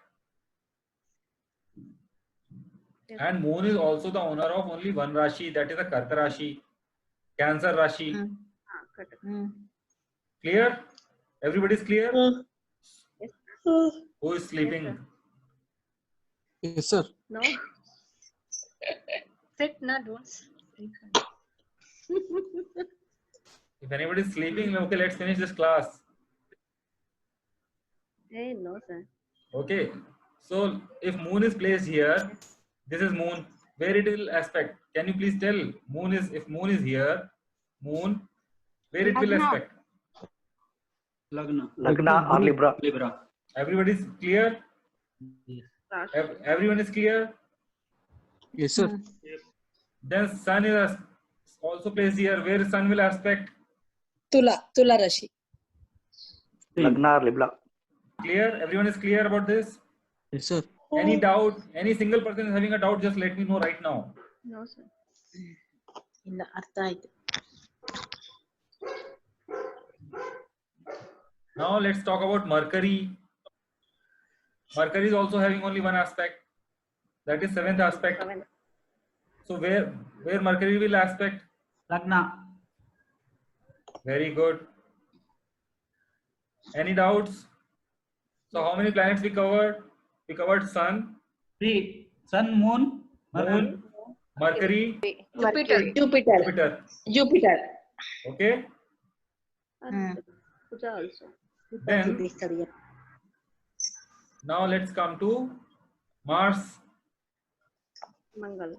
And Moon is also the owner of only one Rashi, that is a Karka Rashi, Cancer Rashi. Clear? Everybody's clear? Who is sleeping? Yes, sir. No. Sit, na, don't sleep. If anybody is sleeping, okay, let's finish this class. Hey, no, sir. Okay. So if Moon is placed here, this is Moon. Where it will aspect? Can you please tell? If Moon is here, Moon, where it will aspect? Lagna or Libra. Everybody is clear? Yes. Everyone is clear? Yes, sir. Then Sun is also placed here. Where Sun will aspect? Tula Rashi. Lagna or Libra. Clear? Everyone is clear about this? Yes, sir. Any doubt? Any single person is having a doubt? Just let me know right now. No, sir. ಇಲ್ಲ ಅರ್ಥ ಆಯ್ತು. Now let's talk about Mercury. Mercury is also having only one aspect, that is 7th aspect. So where Mercury will aspect? Lagna. Very good. Any doubts? So how many planets we covered? We covered Sun, 3. Sun, Moon, Mercury, Jupiter. Okay. also. Then now let's come to Mars. Mangal.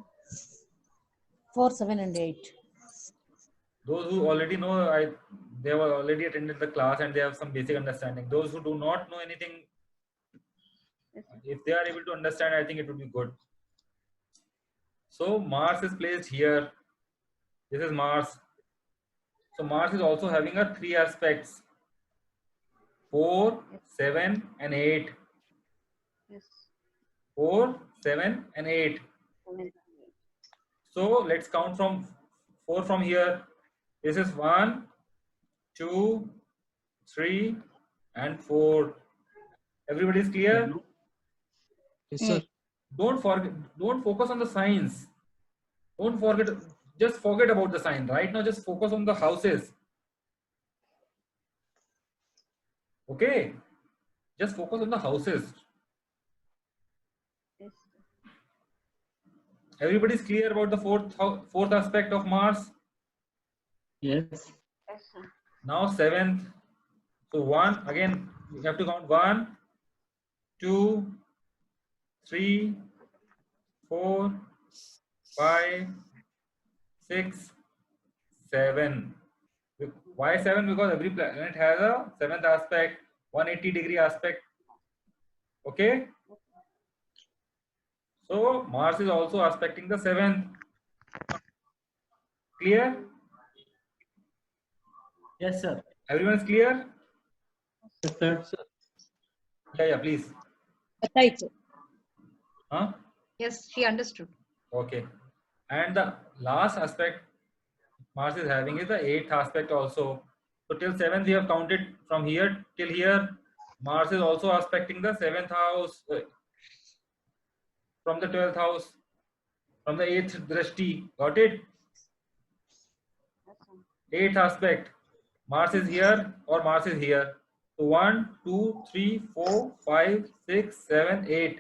4, 7, and 8. Those who already know, they have already attended the class and they have some basic understanding. Those who do not know anything, if they are able to understand, I think it would be good. So Mars is placed here. This is Mars. So Mars is also having a 3 aspects: 4, 7, and 8. Yes. 4, 7, and 8. So let's count from 4 from here. This is 1, 2, 3, and 4. Everybody is clear? Yes, sir. Don't focus on the signs. Don't forget. Just forget about the sign. Right now, just focus on the houses. Okay? Just focus on the houses. Yes. Everybody is clear about the fourth aspect of Mars? Yes. Yes, sir. Now 7th. So 1, again, we have to count 1, 2, 3, 4, 5, 6, 7. Why 7? Because every planet has a 7th aspect, 180-degree aspect. Okay? So Mars is also aspecting the 7th. Clear? Yes, sir. Everyone is clear? Yes, sir. Yeah, please. Right. Huh? Yes, she understood. Okay. And the last aspect Mars is having is the 8th aspect also. So till 7th we have counted from here till here. Mars is also aspecting the 7th house from the 12th house, from the 8th drishti. Got it? 8th aspect. Mars is here or Mars is here. So 1, 2, 3, 4, 5, 6, 7, 8.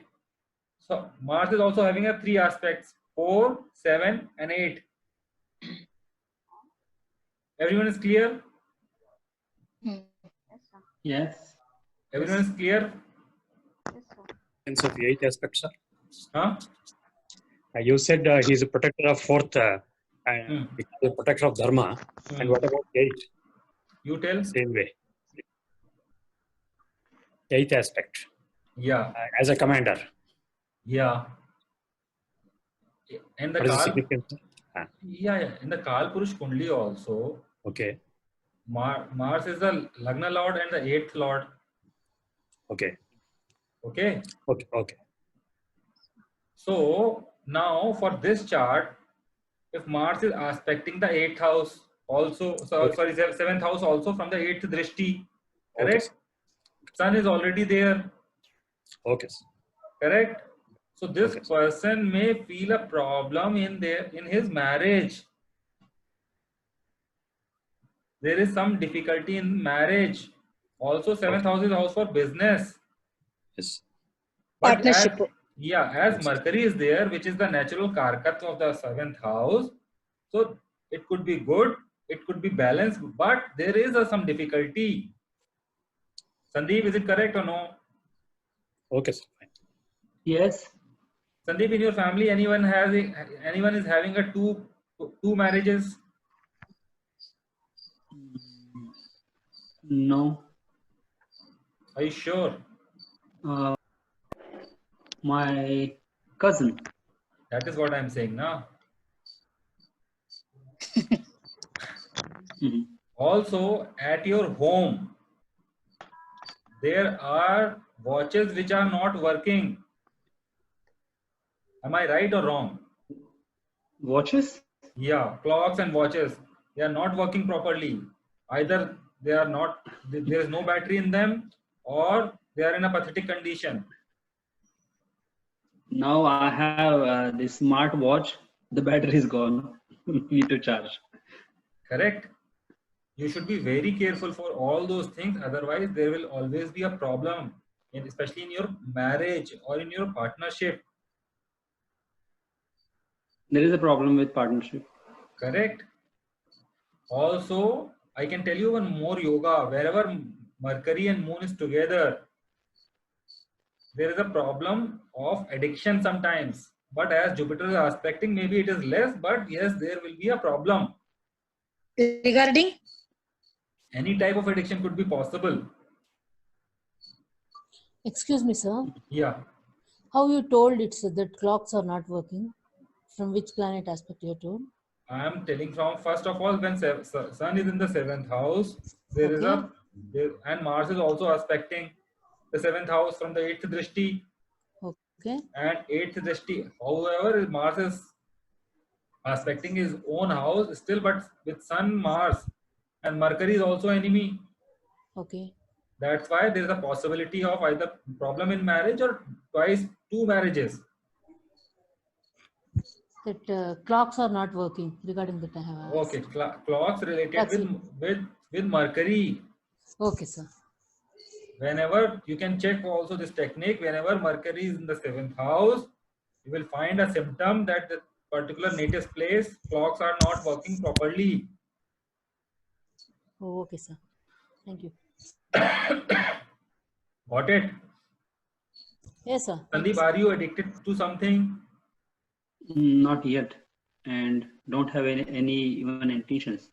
So Mars is also having a 3 aspects: 4, 7, and 8. Everyone is clear? Yes. Everyone is clear? Sense of 8 aspects, sir. Huh? You said he is a protector of 4th, and a protector of dharma. And what about 8? You tell. Same way. 8th aspect. Yeah. As a commander. Yeah. And the What is the Kal, significance? yeah, in the Kal Purush Kundli also, Okay. Mars is the Lagna Lord and the 8th Lord. Okay. Okay. Okay. Okay. So now for this chart, if Mars is aspecting the 8th house also, sorry, 7th house also from the 8th drishti, correct? Okay. Sun is already there. Okay. Correct? So this person may feel a problem in his marriage. There is some difficulty in marriage. Also, 7th house is house for business. Yes. But Partnership. as Mercury is there, which is the natural karkat of the 7th house, so it could be good, it could be balanced, but there is some difficulty. Sandeep, is it correct or no? Okay, sir. Yes. Sandeep, in your family, anyone is having a two marriages? No. Are you sure? My cousin. That is what I'm saying now. Also, at your home, there are watches which are not working. Am I right or wrong? Watches? Yeah, clocks and watches. They are not working properly. Either they are not, there is no battery in them, or they are in a pathetic condition. Now I have the smart watch. The battery is gone. Need to charge. Correct? You should be very careful for all those things. Otherwise, there will always be a problem, especially in your marriage or in your partnership. There is a problem with partnership. Correct? Also, I can tell you one more yoga. Wherever Mercury and Moon is together, there is a problem of addiction sometimes. But as Jupiter is aspecting, maybe it is less, but yes, there will be a problem. Regarding? Any type of addiction could be possible. Excuse me, sir. Yeah. How you told it's that clocks are not working? From which planet aspect you told? I am telling from, first of all, when Sun is in the 7th house, there is and Mars is also aspecting the 7th house from the 8th drishti. Okay. And 8th drishti. However, Mars is aspecting his own house still, but with Sun, Mars, and Mercury is also enemy. Okay. That's why there is a possibility of either problem in marriage or twice 2 marriages. That clocks are not working regarding the time. Okay, clocks related with Mercury. Okay, sir. Whenever you can check also this technique, whenever Mercury is in the 7th house, you will find a symptom that the particular native place clocks are not working properly. Oh, okay, sir. Thank you. Got it? Yes, sir. Sandeep, are you addicted to something? Not yet, and don't have any even intentions.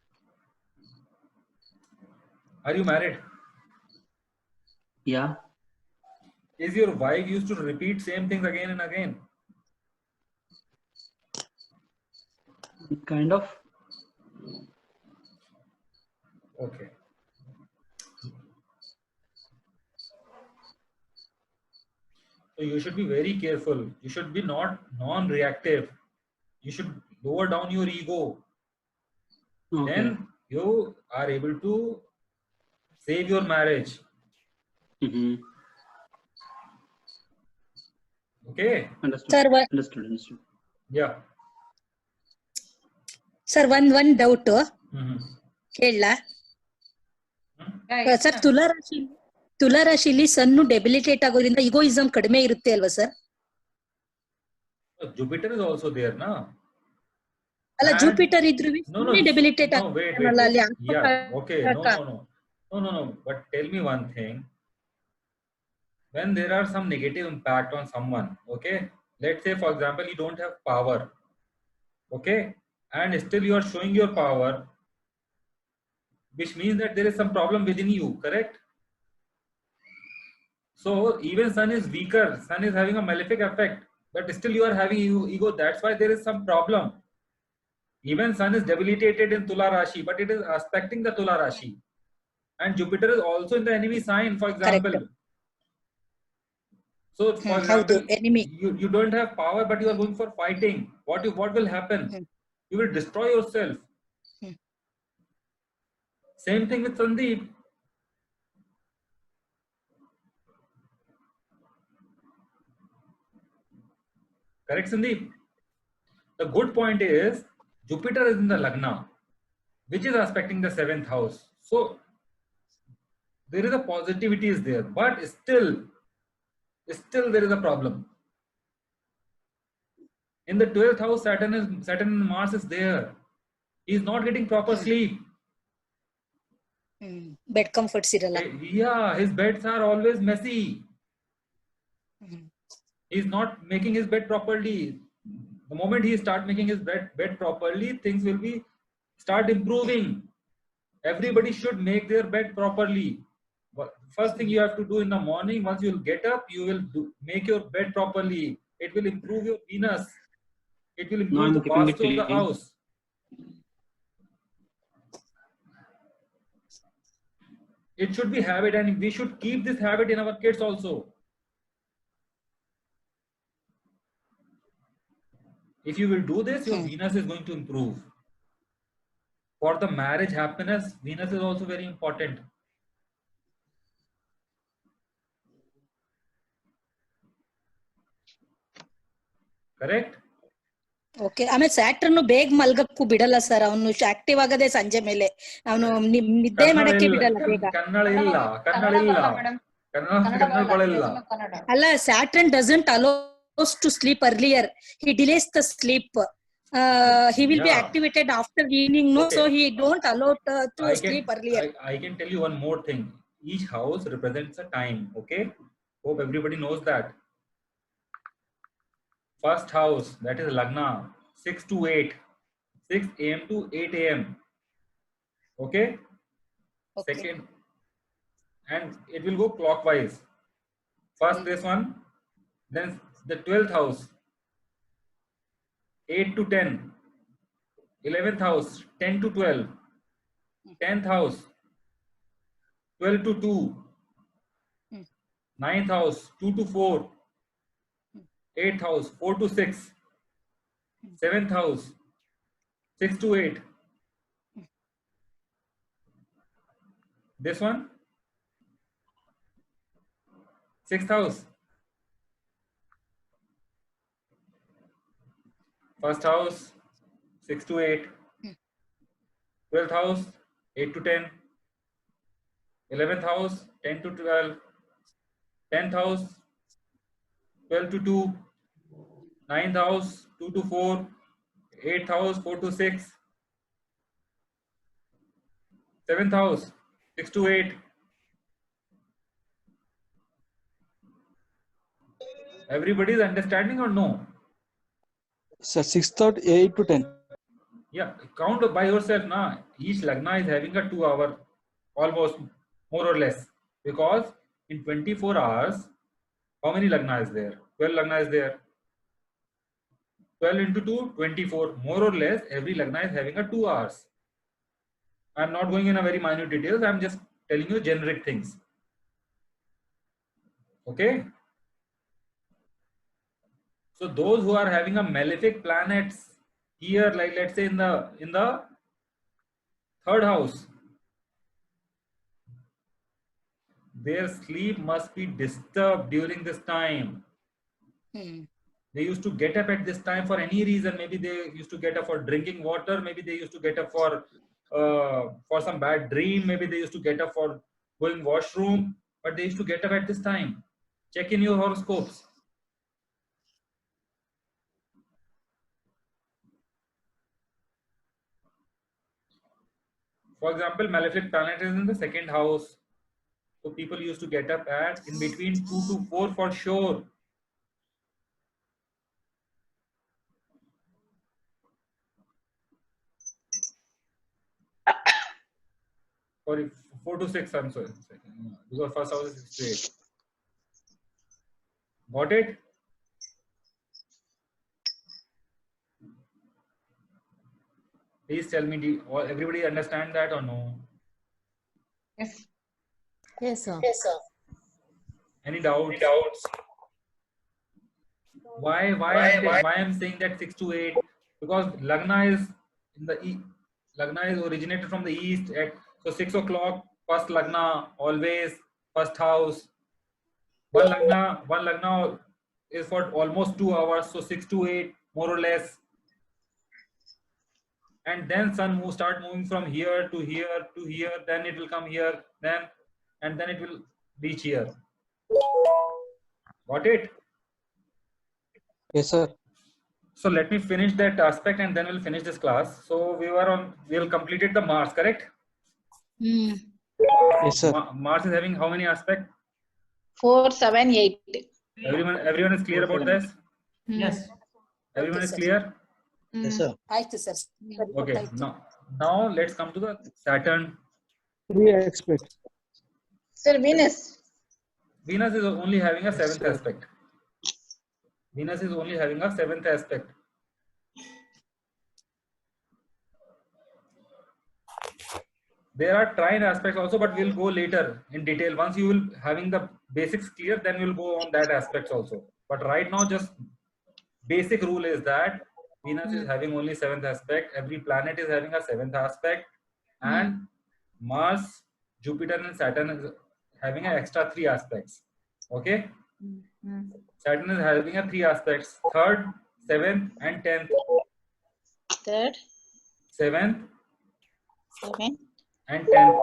Are you married? Yeah. Is your wife used to repeat same things again and again? Kind of. Okay. So you should be very careful. You should be not non-reactive. You should lower down your ego. Okay. Then you are able to save your marriage. Okay. Understood. Sir, Understood. Understood. Yeah. sir, one doubt. ಹೇಳ sir ತುಲಾ ರಾಶಿಲಿ son ಡೆಬಿಲಿಟೇಟ್ ಆಗೋದ್ರಿಂದ ಈಗೋಯಿಸಂ ಕಡಿಮೆ ಇರುತ್ತೆ ಅಲ್ವಾ sir? Jupiter is also there, na? ಅಲ್ಲ And- Jupiter ಇದ್ರು No, no, ಡೆಬಿಲಿಟೇಟ್ no, wait. ಅಲ್ಲಿ Yeah, okay. No. But tell me one thing. When there are some negative impact on someone, okay? Let's say, for example, you don't have power, okay? And still you are showing your power, which means that there is some problem within you, correct? So even Sun is weaker. Sun is having a malefic effect, but still you are having ego. That's why there is some problem. Even Sun is debilitated in Tula Rashi, but it is aspecting the Tula Rashi. And Jupiter is also in the enemy sign, for example. Correct. So, for ಹೌದು example, enemy. you don't have power, but you are going for fighting. What will happen? You will destroy yourself. Same thing with Sandeep. Correct, Sandeep? The good point is Jupiter is in the Lagna, which is aspecting the 7th house. So there is a positivity is there, but still there is a problem. In the 12th house, Saturn and Mars is there. He is not getting proper sleep. Bed comforts ಇರಲ್ಲ. Yeah, his beds are always messy. He's not making his bed properly. The moment he start making his bed properly, things will be start improving. Everybody should make their bed properly. First thing you have to do in the morning, once you will get up, you will make your bed properly. It will improve your Venus. It will improve the vastu of the house. It should be habit, and we should keep this habit in our kids also. If you will do this, your Venus is going to improve. For the marriage happiness, Venus is also very important. Correct? Okay. ಆಮೇಲೆ ಸ್ಯಾಟ್ರನ್ ಬೇಗ ಮಲ್ಗಕ್ಕೂ ಬಿಡಲ್ಲ sir. ಅವನು active ಆಗದೆ ಸಂಜೆ ಮೇಲೆ. ಅವನು ನಿದ್ದೆ ಮಾಡಕ್ಕೆ ಬಿಡಲ್ಲ ಬೇಗ. ಅಲ್ಲ, Saturn doesn't allows to sleep earlier. He delays the sleep. He will be activated after evening, no? So he don't allow to sleep earlier. I can tell you one more thing. Each house represents a time, okay? Hope everybody knows that. First house, that is Lagna, 6 to 8, 6 a.m. to 8 a.m. Okay? Second, and it will go clockwise. First this one, then the 12th house, 8 to 10, 11th house, 10 to 12, 10th house, 12 to 2, 9th house, 2 to 4, 8th house, 4 to 6, 7th house, 6 to 8. This one, 6th house. First house, 6 to 8. 12th house, 8 to 10. 11th house, 10 to 12. 10th house, 12 to 2. 9th house, 2 to 4. 8th house, 4 to 6. 7th house, 6 to 8. Everybody is understanding or no? Sir, 6 thought 8 to 10. Yeah, count by yourself now. Each Lagna is having a 2 hour, almost more or less. Because in 24 hours, how many Lagna is there? 12 Lagna is there. 12 into 2, 24. More or less, every Lagna is having a 2 hours. I'm not going in a very minute details. I'm just telling you generic things. Okay? So those who are having a malefic planets here, like let's say in the third house, their sleep must be disturbed during this time. They used to get up at this time for any reason. Maybe they used to get up for drinking water. Maybe they used to get up for some bad dream. Maybe they used to get up for going washroom. But they used to get up at this time. Check in your horoscopes. For example, malefic planet is in the second house. So people used to get up at in between 2 to 4 for sure. Sorry, 4 to 6, I'm sorry. Because first house is 6 to 8. Got it? Please tell me, everybody understand that or no? Yes. Yes, sir. Yes, sir. Any doubts? Why I'm saying that 6 to 8? Because Lagna is in the east. Lagna is originated from the east. So 6 o'clock, first Lagna, always first house. One Lagna is for almost 2 hours. So 6 to 8, more or less. And then sun start moving from here to here to here. Then it will come here. And then it will reach here. Got it? Yes, sir. So let me finish that aspect and then we'll finish this class. So we'll completed the Mars, correct? Yes, sir. Mars is having how many aspects? 4, 7, 8. Everyone is clear about this? Yes. Everyone is clear? Yes, sir. Okay. Now let's come to the Saturn. 3 aspects. Sir, Venus. Venus is only having a 7th aspect. Venus is only having a 7th aspect. There are trine aspects also, but we'll go later in detail. Once you will having the basics clear, then we'll go on that aspects also. But right now, just basic rule is that Venus is having only 7th aspect. Every planet is having a 7th aspect, and Mars, Jupiter, and Saturn is having an extra 3 aspects. Okay. Saturn is having a 3 aspects: 3rd, 7th, and 10th. 3rd, 7th, 7th, and 10th.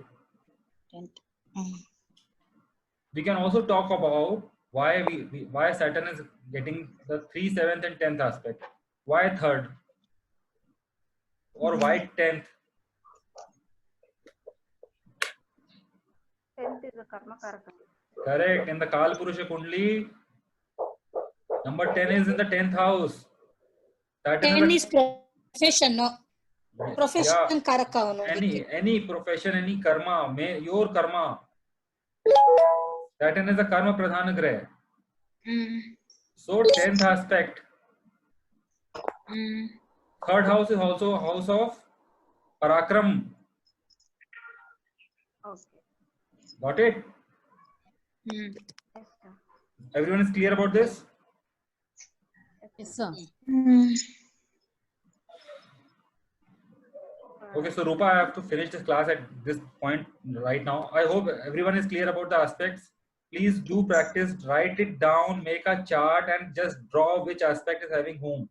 10th. We can also talk about why why Saturn is getting the 3, 7th, and 10th aspect. Why 3rd? Or why 10th? 10th is a karma karaka. Correct. In the Kal Purusha Kundli, number 10 is in the 10th house. 10 is profession, no? Profession karaka. Any profession, any karma, your karma. Saturn is a karma pradhana graha. So 10th aspect. 3rd house is also a house of parakram. Okay. Got it? Everyone is clear about this? Yes, sir. Okay, so Rupa, I have to finish this class at this point right now. I hope everyone is clear about the aspects. Please do practice, write it down, make a chart, and just draw which aspect is having whom.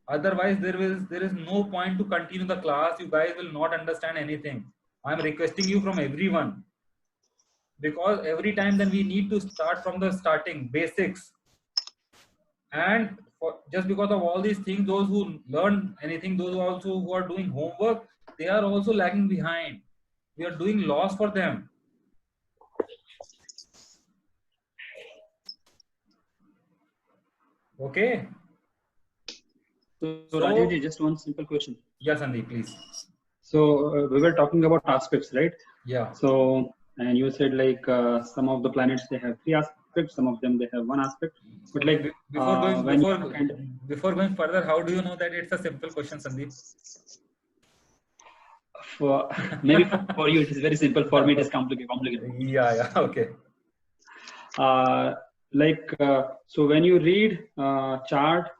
Otherwise, there is no point to continue the class. You guys will not understand anything. I am requesting you from everyone, because every time then we need to start from the starting basics. And just because of all these things, those who learn anything, those who are doing homework, they are also lagging behind. We are doing loss for them. Okay. So Rajeevji, just one simple question. Yes, Sandeep, please. So we were talking about aspects, right? Yeah. So, and you said like some of the planets, they have 3 aspects, some of them they have 1 aspect. But like before going further, how do you know that it's a simple question, Sandeep? Maybe for you it is very simple. For me it is complicated. Yeah. Okay. So when you read chart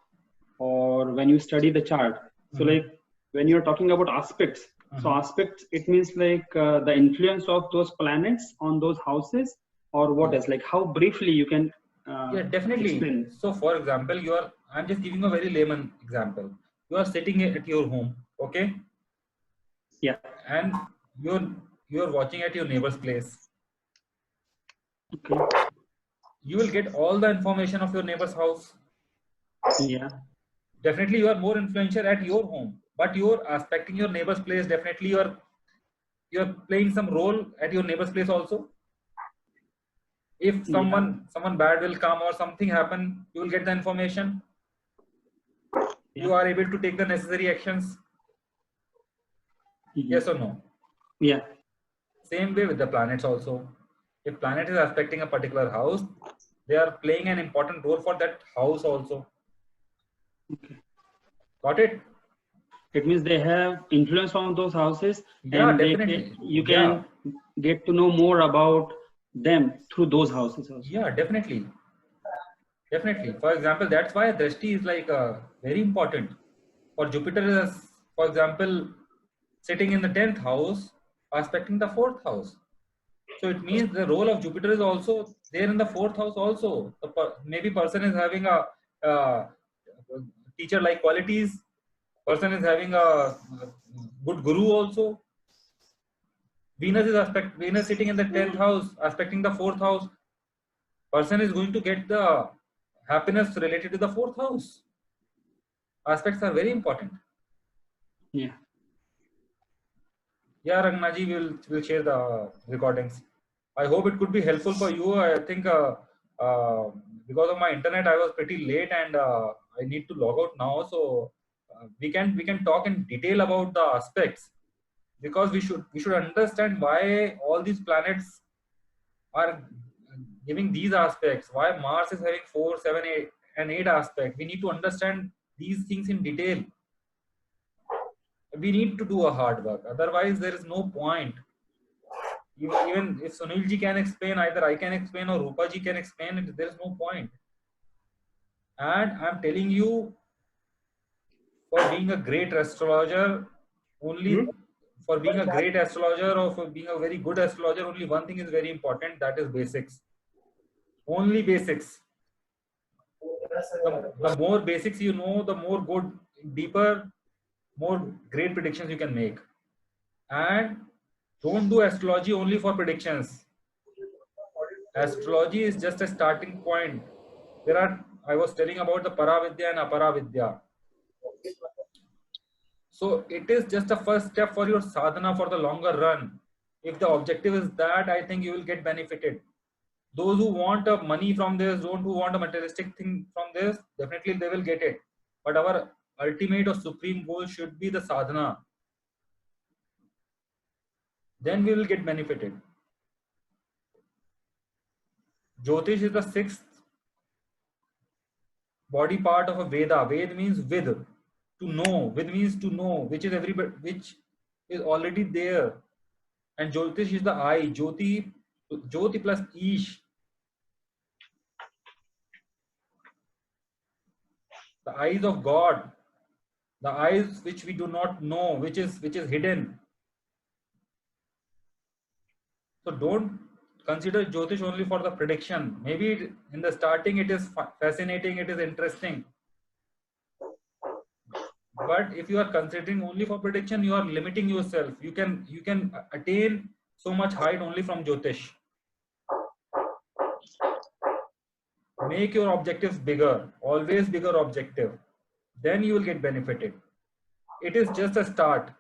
or when you study the chart. So like when you're talking about aspects, so aspects, it means like the influence of those planets on those houses, or what else? Like how briefly you can yeah, definitely. explain. So for example, I'm just giving a very layman example. You are sitting at your home, okay? Yeah. And you're watching at your neighbor's place. Okay. You will get all the information of your neighbor's house. Yeah. Definitely you are more influential at your home, but you're aspecting your neighbor's place. Definitely you're playing some role at your neighbor's place also. If someone bad will come or something happen, you will get the information. You are able to take the necessary actions. Yes or no? Yeah. Same way with the planets also. If planet is aspecting a particular house, they are playing an important role for that house also. Okay. Got it? It means they have influence on those houses, Yeah, and definitely. you can get to know more about them through those houses also. Yeah, definitely. Definitely. For example, that's why Drashti is like very important. For Jupiter is, for example, sitting in the 10th house, aspecting the 4th house. So it means the role of Jupiter is also there in the 4th house also. Maybe person is having a teacher-like qualities. Person is having a good guru also. Venus sitting in the 10th house, aspecting the 4th house. Person is going to get the happiness related to the 4th house. Aspects are very important. Yeah. Yeah, Rangnaji, we'll share the recordings. I hope it could be helpful for you. I think because of my internet, I was pretty late and I need to log out now. So we can talk in detail about the aspects, because we should understand why all these planets are giving these aspects. Why Mars is having 4, 7, 8, and 8 aspects. We need to understand these things in detail. We need to do a hard work. Otherwise, there is no point. Even if Sunilji can explain, either I can explain or Rupaji can explain it, there is no point. And I'm telling you, for being a great astrologer, for being a great astrologer or for being a very good astrologer, only one thing is very important, that is basics. Only basics. The more basics you know, the more good, deeper, more great predictions you can make. And don't do astrology only for predictions. Astrology is just a starting point. I was telling about the Paravidya and Aparavidya. So it is just a first step for your sadhana for the longer run. If the objective is that, I think you will get benefited. Those who want money from this, those who want a materialistic thing from this, definitely they will get it. But our ultimate or supreme goal should be the sadhana. Then we will get benefited. Jyotish is the 6th body part of a Veda. Ved means with, to know. Ved means to know, which is already there. And Jyotish is the eye. Jyoti plus Ish. The eyes of God. The eyes which we do not know, which is hidden. So don't consider Jyotish only for the prediction. Maybe in the starting it is fascinating, it is interesting. But if you are considering only for prediction, you are limiting yourself. You can attain so much height only from Jyotish. Make your objectives bigger, always bigger objective. Then you will get benefited. It is just a start.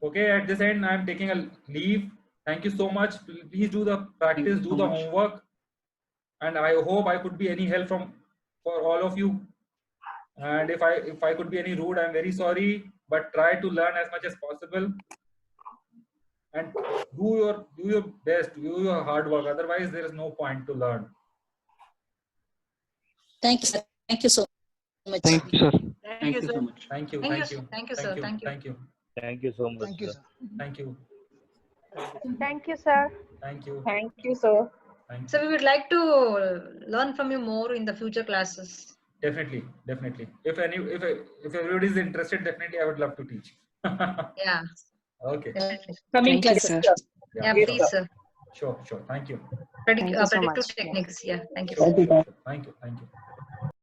Okay, at this end, I am taking a leave. Thank you so much. Please do the practice, do the homework. And I hope I could be any help for all of you. And if I could be any rude, I'm very sorry. But try to learn as much as possible. And do your best, do your hard work. Otherwise, there is no point to learn. Thank you, sir. Thank you so much. Thank you, sir. Thank you so much. Thank you. Thank you, sir. Thank you. Thank you. Thank you so much. Thank you, sir. sir. Thank you. Thank you, sir. Thank you. Thank you, sir. Thank you. So we would like to learn from you more in the future classes. Definitely. If everybody is interested, definitely I would love to teach. Yeah. Okay. Definitely. Coming Thank you, classes. sir. Yeah, please, sir. Sure. Thank you. Thank you so Predictive much. techniques. Yeah. Thank you. Sure. Thank you.